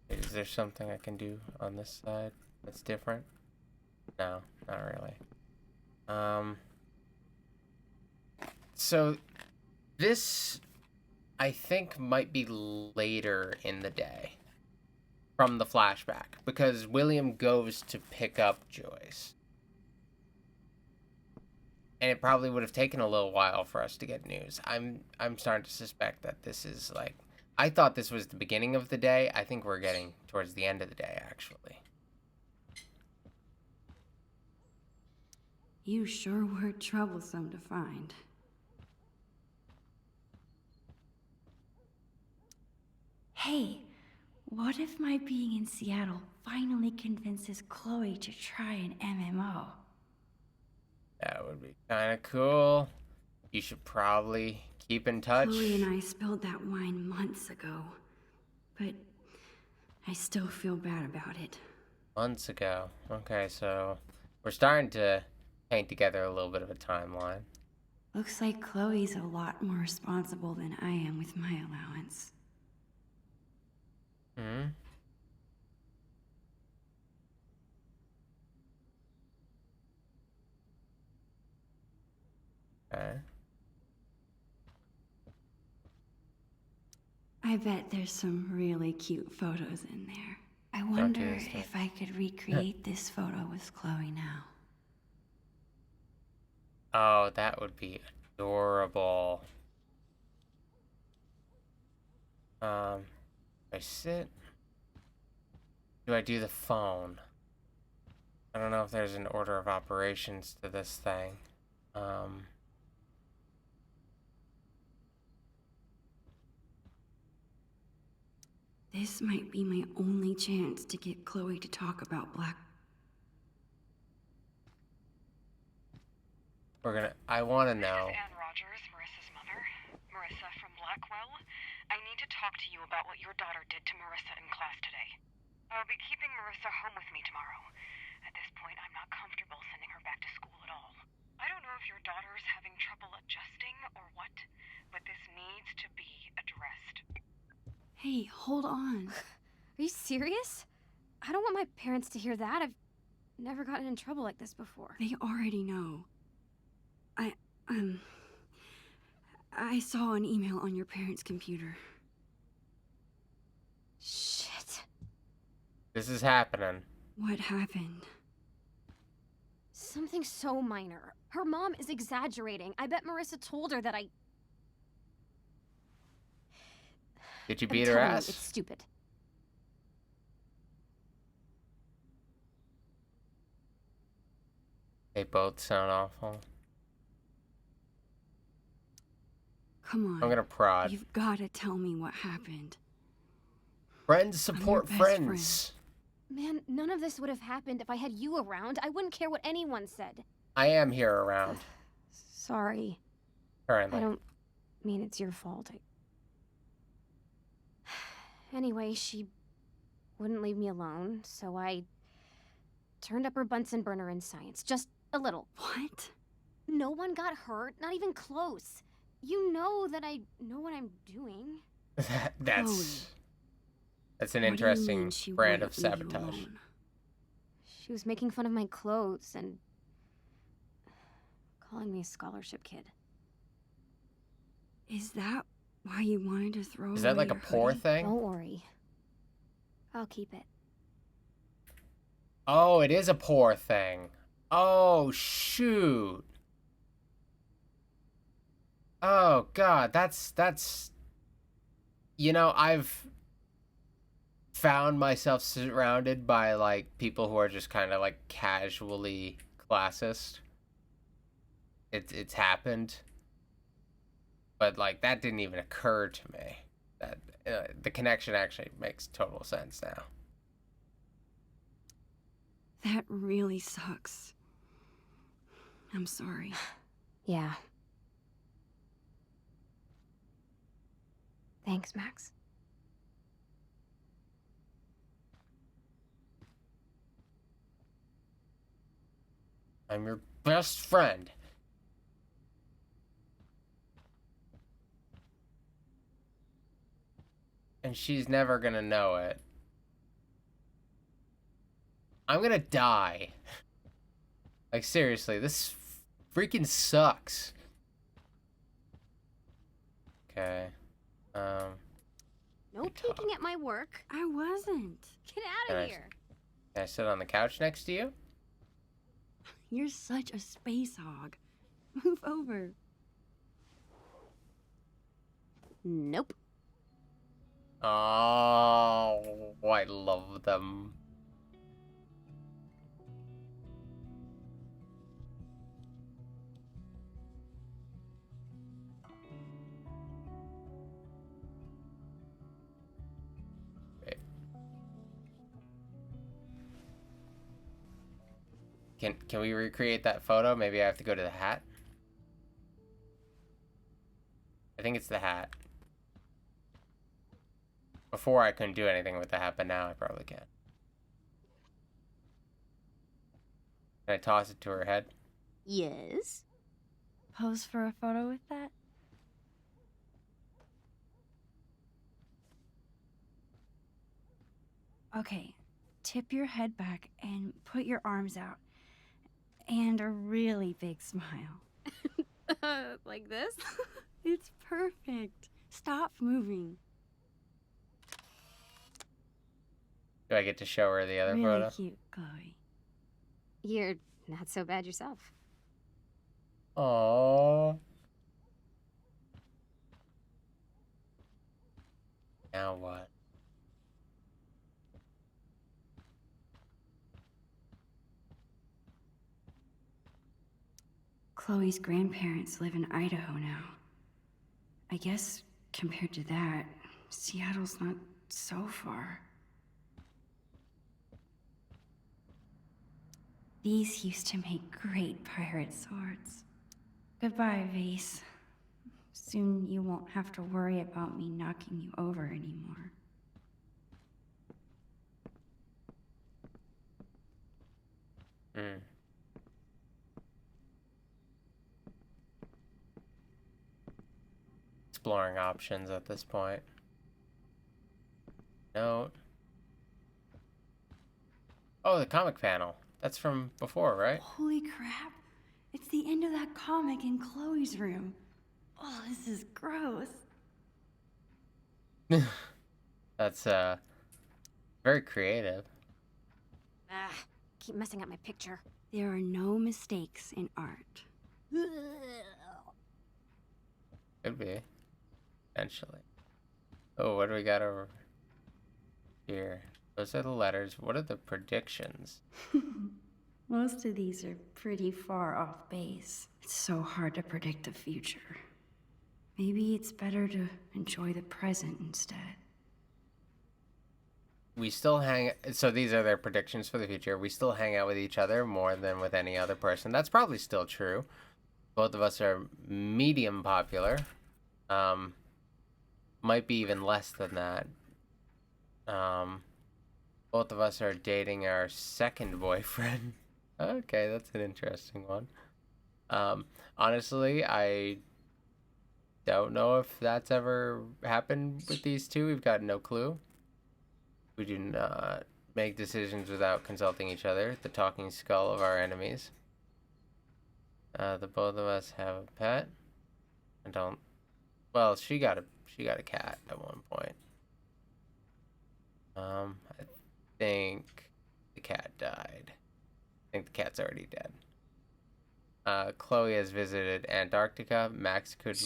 Is there something I can do on this side that's different? No, not really. So this, I think, might be later in the day from the flashback because William goes to pick up Joyce. And it probably would have taken a little while for us to get news. I'm starting to suspect that this is like, I thought this was the beginning of the day. I think we're getting towards the end of the day, actually. You sure were troublesome to find. Hey, what if my being in Seattle finally convinces Chloe to try an MMO? That would be kind of cool. You should probably keep in touch. Chloe and I spilled that wine months ago, but I still feel bad about it. Months ago. Okay, so we're starting to paint together a little bit of a timeline. Looks like Chloe's a lot more responsible than I am with my allowance. Hmm? Okay. I bet there's some really cute photos in there. I wonder this stuff. if I could recreate this photo with Chloe now. Oh, that would be adorable. Do I sit? Do I do the phone? I don't know if there's an order of operations to this thing. This might be my only chance to get Chloe to talk about Black. I want to know. This is Anne Rogers, Marissa's mother. Marissa from Blackwell. I need to talk to you about what your daughter did to Marissa in class today. I'll be keeping Marissa home with me tomorrow. At this point, I'm not comfortable sending her back to school at all. I don't know if your daughter's having trouble adjusting or what, but this needs to be addressed. Hey, hold on. Are you serious? I don't want my parents to hear that. I've never gotten in trouble like this before. They already know. I saw an email on your parents' computer. Shit. This is happening. What happened? Something so minor. Her mom is exaggerating. I bet Marissa told her that I... Did you I'm beat her telling you, ass? it's stupid. They both sound awful. Come on. I'm gonna prod. You've gotta tell me what happened. Friends support best friends. Man, none of this would have happened if I had you around. I wouldn't care what anyone said. I am here around. Sorry. Currently. I don't mean it's your fault. Anyway, she wouldn't leave me alone, so I turned up her Bunsen burner in science. Just a little. What? No one got hurt, not even close. You know that I know what I'm doing. That's an What do you interesting mean she brand of wouldn't leave you sabotage. alone? She was making fun of my clothes and calling me a scholarship kid. Is that why you wanted to throw Is that away like a your poor hoodie? thing? Don't worry. I'll keep it. Oh, it is a poor thing. Oh, shoot. Oh, God, that's... You know, I've found myself surrounded by, like, people who are just kind of, like, casually classist. It's happened. But, like, that didn't even occur to me. That the connection actually makes total sense now. That really sucks. I'm sorry. Yeah. Thanks, Max. I'm your best friend. And she's never gonna know it. I'm gonna die. Like, seriously, this freaking sucks. Okay. No peeking at my work. I wasn't. Get out Can of I- here. Can I sit on the couch next to you? You're such a space hog. Move over. Nope. Oh, I love them. Wait. Can we recreate that photo? Maybe I have to go to the hat. I think it's the hat. Before I couldn't do anything with the hat, but now I probably can. Can I toss it to her head? Yes. Pose for a photo with that? Okay, tip your head back and put your arms out. And a really big smile. Like this? It's perfect. Stop moving. Do I get to show her the other Really photo? cute, Chloe. You're not so bad yourself. Aww. Now what? Chloe's grandparents live in Idaho now. I guess, compared to that, Seattle's not so far. These used to make great pirate swords. Goodbye, Vase. Soon you won't have to worry about me knocking you over anymore. Hmm. Exploring options at this point. Note. Oh, the comic panel. That's from before, right? Holy crap. It's the end of that comic in Chloe's room. Oh, this is gross. That's very creative. Ah, keep messing up my picture. There are no mistakes in art. Could be. Eventually. Oh, what do we got over here? Those are the letters. What are the predictions? Most of these are pretty far off base. It's so hard to predict the future. Maybe it's better to enjoy the present instead. We still hang. So these are their predictions for the future. We still hang out with each other more than with any other person. That's probably still true. Both of us are medium popular. Might be even less than that. Both of us are dating our second boyfriend. Okay, that's an interesting one. Honestly, I don't know if that's ever happened with these two. We've got no clue. We do not make decisions without consulting each other. The talking skull of our enemies. The both of us have a pet. I don't. Well, she got a cat at one point. I think the cat died. I think the cat's already dead. Chloe has visited Antarctica. Max could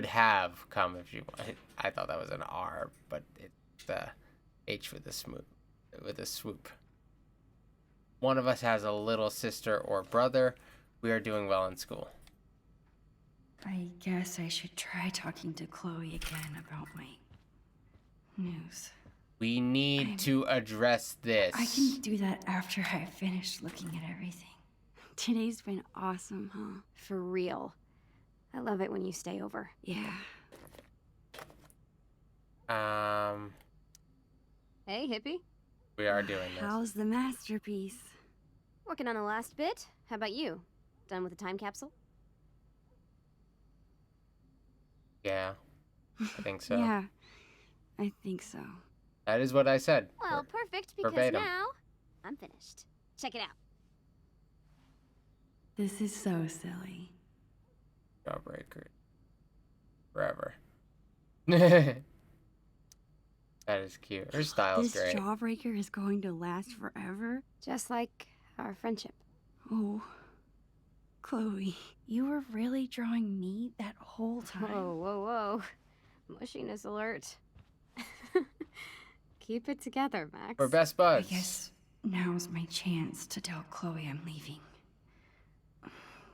have come if she wanted. I thought that was an R, but it's the H with a swoop. One of us has a little sister or brother. We are doing well in school. I guess I should try talking to Chloe again about my news. We need to address this. I can do that after I finish looking at everything. Today's been awesome, huh? For real. I love it when you stay over. Yeah. Hey, hippie. We are doing this. How's the masterpiece? Working on the last bit. How about you? Done with the time capsule? Yeah, I think so. Yeah, I think so. That is what I said. Well, perfect, because verbatim. now I'm finished. Check it out. This is so silly. Jawbreaker. Forever. That is cute. Her style's This great. jawbreaker is going to last forever? Just like our friendship. Oh, Chloe, you were really drawing me that whole time? Whoa, whoa, whoa. Mushiness alert. Keep it together, Max. We're best I buds. guess now's my chance to tell Chloe I'm leaving.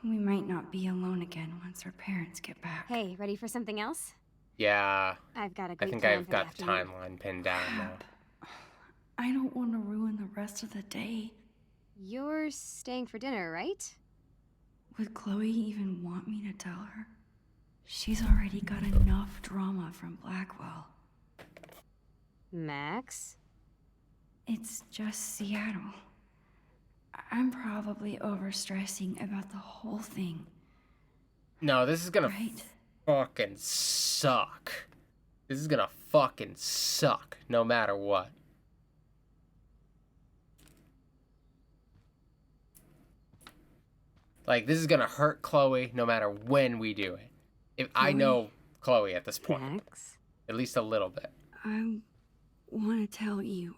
We might not be alone again once her parents get back. Hey, ready for something else? Yeah, I've got a I great think plan I've for got the afternoon. timeline pinned down now. I don't want to ruin the rest of the day. You're staying for dinner, right? Would Chloe even want me to tell her? She's already got enough drama from Blackwell. Max? It's just Seattle. I'm probably overstressing about the whole thing, No, this is gonna right? fucking suck. This is gonna fucking suck, no matter what. Like, this is gonna hurt Chloe no matter when we do it. If I know Chloe at this point, Max? at least a little bit. I want to tell you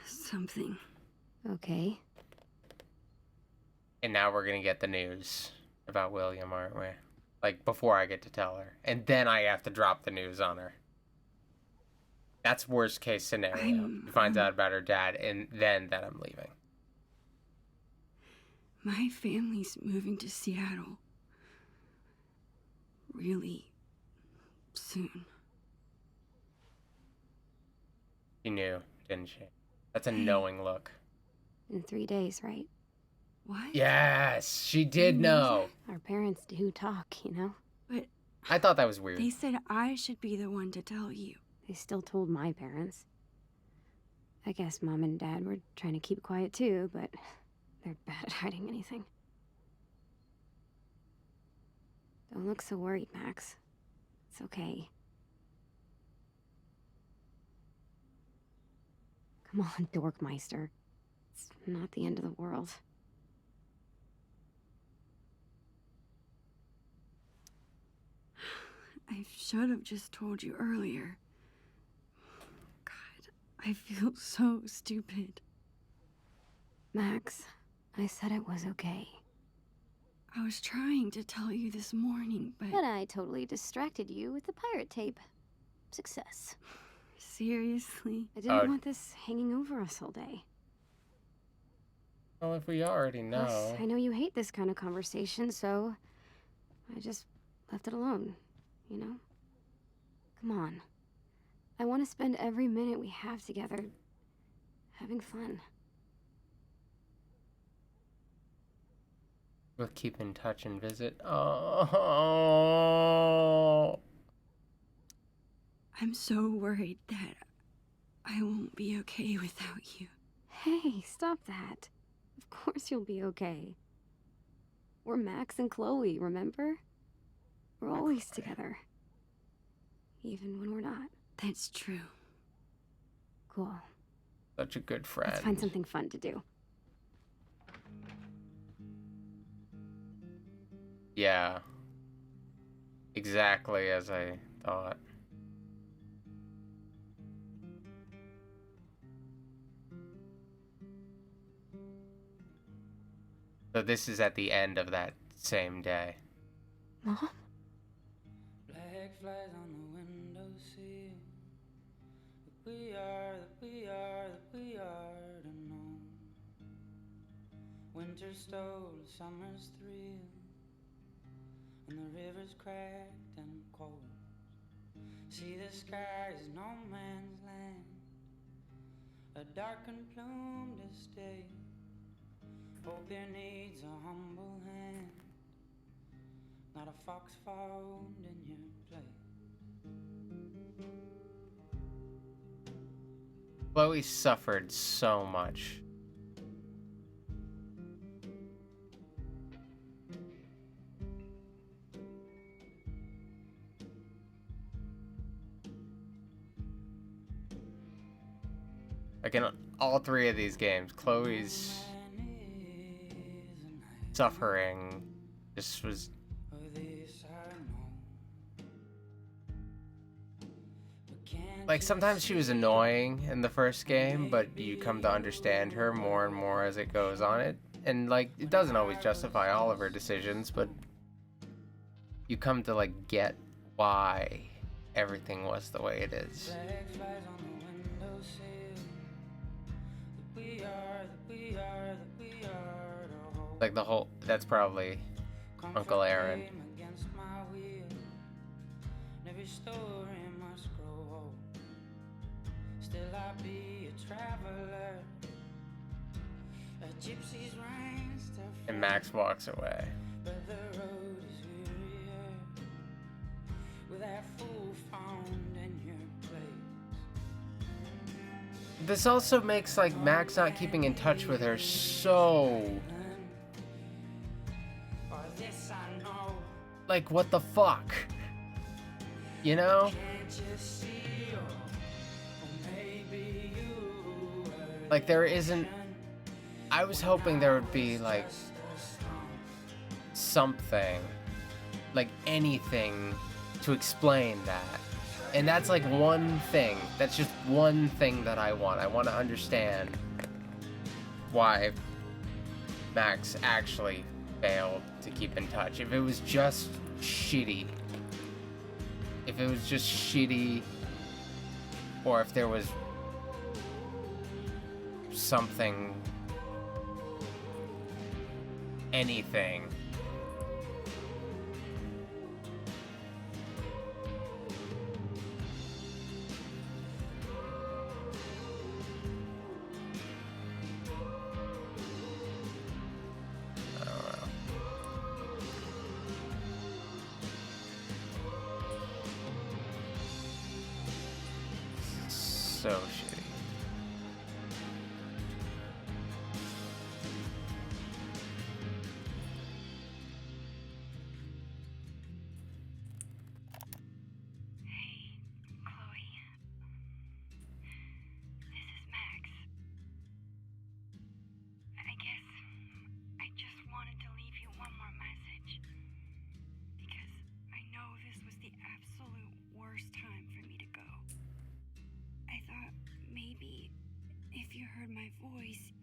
something. Okay. And now we're gonna get the news about William, aren't we? Like, before I get to tell her. And then I have to drop the news on her. That's worst case scenario. She finds out about her dad and then that I'm leaving. My family's moving to Seattle. Really soon. She knew, didn't she? That's a knowing look. In 3 days, right? What? Yes, she did You know know. Our parents do talk, you know? But I thought that was weird. they said I should be the one to tell you. They still told my parents. I guess Mom and Dad were trying to keep quiet too, but they're bad at hiding anything. Don't look so worried, Max. It's okay. Come on, Dorkmeister. It's not the end of the world. I should have just told you earlier. God, I feel so stupid. Max, I said it was okay. I was trying to tell you this morning, but But I totally distracted you with the pirate tape. Success. seriously? I didn't want this hanging over us all day. Well, if we already Plus, know. I know you hate this kind of conversation, so I just left it alone, you know? Come on. I want to spend every minute we have together having fun. We'll keep in touch and visit. Oh. I'm so worried that I won't be okay without you. Hey, stop that. Of course you'll be okay. We're Max and Chloe, remember? We're always together. Even when we're not. That's true. Cool. Such a good friend. Let's find something fun to do. Yeah. Exactly as I thought. So this is at the end of that same day. Mom? Black flies on the windowsill. We are to know. Winter stole summer's thrill, and the river's cracked and cold. See, the sky is no man's land, a dark and plumed estate. Hope there needs a humble hand, not a fox found in your place. Chloe suffered so much. Like in all three of these games, Chloe's suffering just was like, sometimes she was annoying in the first game, but you come to understand her more and more as it goes on. And like, it doesn't always justify all of her decisions, but you come to like get why everything was the way it is. Like the whole, that's probably Uncle Aaron. Still I be a traveler, a gypsy's reins to And Max walks away. but the road is wearier with that fool found in your place. This also makes like Max not keeping in touch with her so Or this I know, like, what the fuck? You know? can't you see? Or maybe you were Like, there isn't. I was hoping there would be like something, like anything to explain that. And that's like one thing. That's just one thing that I want. I want to understand why Max actually failed to keep in touch. If it was just shitty. If it was just shitty, or if there was something, anything. so shitty. Hey, Chloe. This is Max. I guess I just wanted to leave you one more message. Because I know this was the absolute worst time for me to go. I thought maybe if you heard my voice,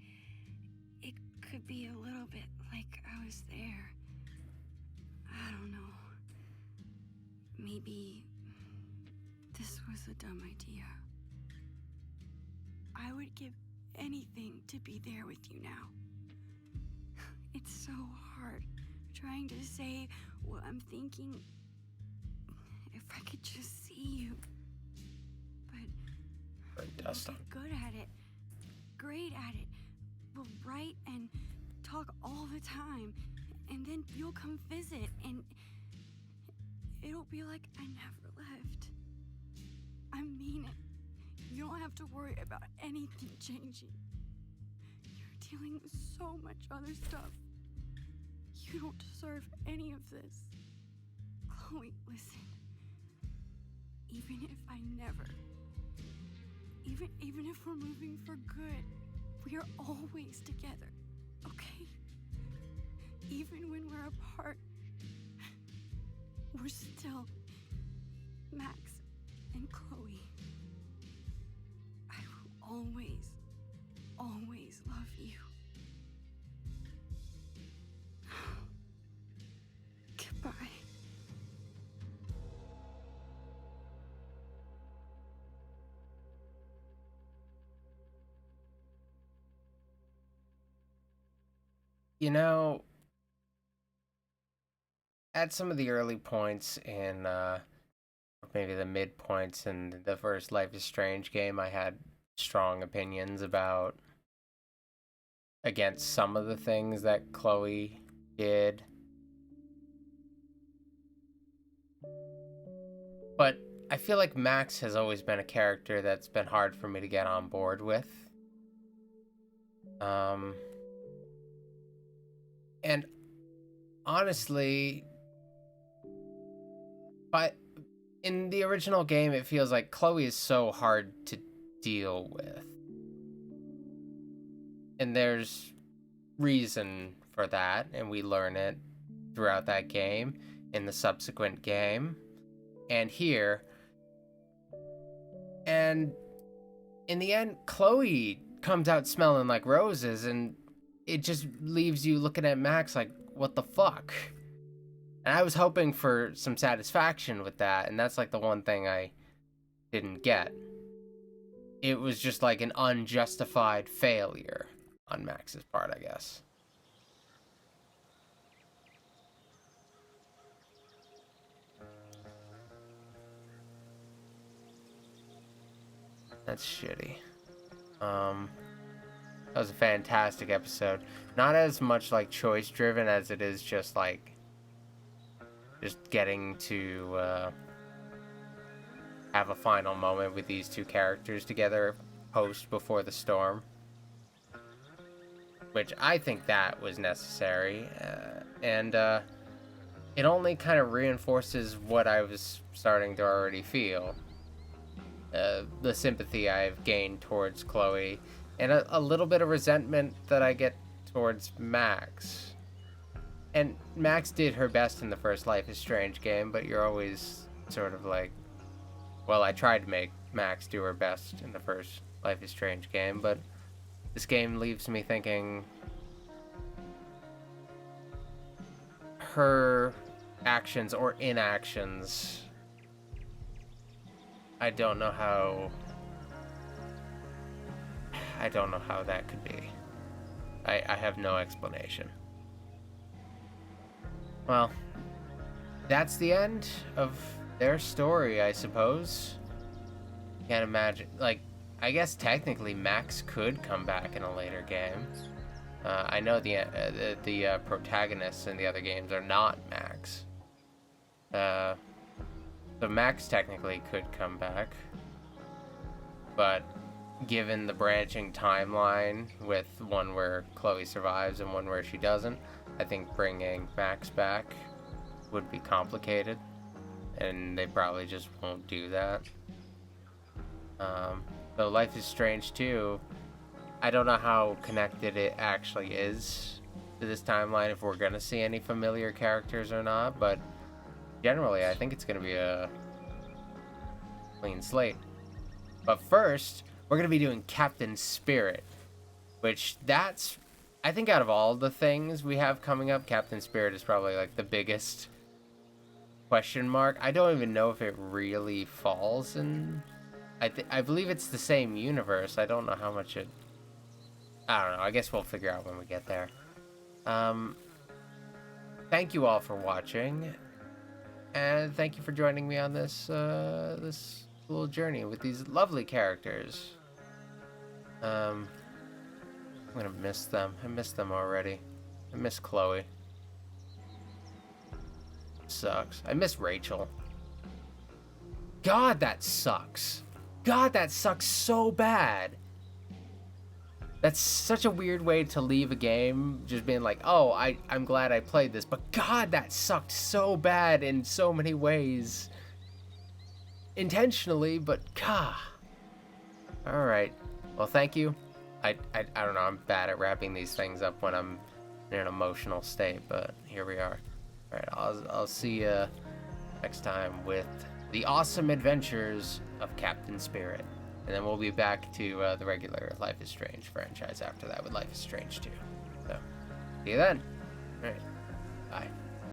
it could be a little bit like I was there. I don't know. Maybe this was a dumb idea. I would give anything to be there with you now. It's so hard trying to say what I'm thinking. If I could just see you. But Dust on. good at it. Great at it. We'll write and talk all the time. And then you'll come visit and it'll be like I never left. I mean it. You don't have to worry about anything changing. You're dealing with so much other stuff. You don't deserve any of this. Chloe, listen. Even if I never... Even if we're moving for good, we are always together, okay? Even when we're apart, we're still Max and Chloe. I will always, always love you. Goodbye. You know, at some of the early points in, maybe the mid points in the first Life is Strange game, I had strong opinions against some of the things that Chloe did. But I feel like Max has always been a character that's been hard for me to get on board with. And honestly, but in the original game, it feels like Chloe is so hard to deal with. And there's reason for that, and we learn it throughout that game, in the subsequent game, and here. And in the end, Chloe comes out smelling like roses, and it just leaves you looking at Max like, what the fuck? And I was hoping for some satisfaction with that, and that's like the one thing I didn't get. It was just like an unjustified failure on Max's part, I guess. That's shitty. That was a fantastic episode. Not as much like choice driven as it is just like getting to have a final moment with these two characters together before the storm, which I think that was necessary, and it only kind of reinforces what I was starting to already feel, the sympathy I've gained towards Chloe, and a little bit of resentment that I get towards Max. And Max did her best in the first Life is Strange game, but you're always sort of like, well, I tried to make Max do her best in the first Life is Strange game, but this game leaves me thinking her actions or inactions, I don't know how that could be. I have no explanation. Well, that's the end of their story, I suppose. Can't imagine, like, I guess technically Max could come back in a later game. I know the protagonists in the other games are not Max. So Max technically could come back. but given the branching timeline with one where Chloe survives and one where she doesn't, I think bringing Max back would be complicated, and they probably just won't do that. Though Life is Strange 2, I don't know how connected it actually is to this timeline, if we're gonna see any familiar characters or not, but generally I think it's gonna be a clean slate. But first, we're gonna be doing Captain Spirit, which that's, I think out of all the things we have coming up, Captain Spirit is probably like the biggest question mark. I don't even know if it really falls in, I believe it's the same universe. I don't know how much it, I don't know, I guess we'll figure out when we get there. Thank you all for watching, and thank you for joining me on this this little journey with these lovely characters. I'm gonna miss them. I miss them already. I miss Chloe. Sucks. I miss Rachel. God, that sucks. God, that sucks so bad. That's such a weird way to leave a game, just being like, oh, I'm glad I played this, but God, that sucked so bad in so many ways. Intentionally, but God. Alright. Well, thank you. I don't know, I'm bad at wrapping these things up when I'm in an emotional state, but here we are. Alright, I'll see you next time with the awesome adventures of Captain Spirit. And then we'll be back to the regular Life is Strange franchise after that with Life is Strange 2. So, see you then. Alright.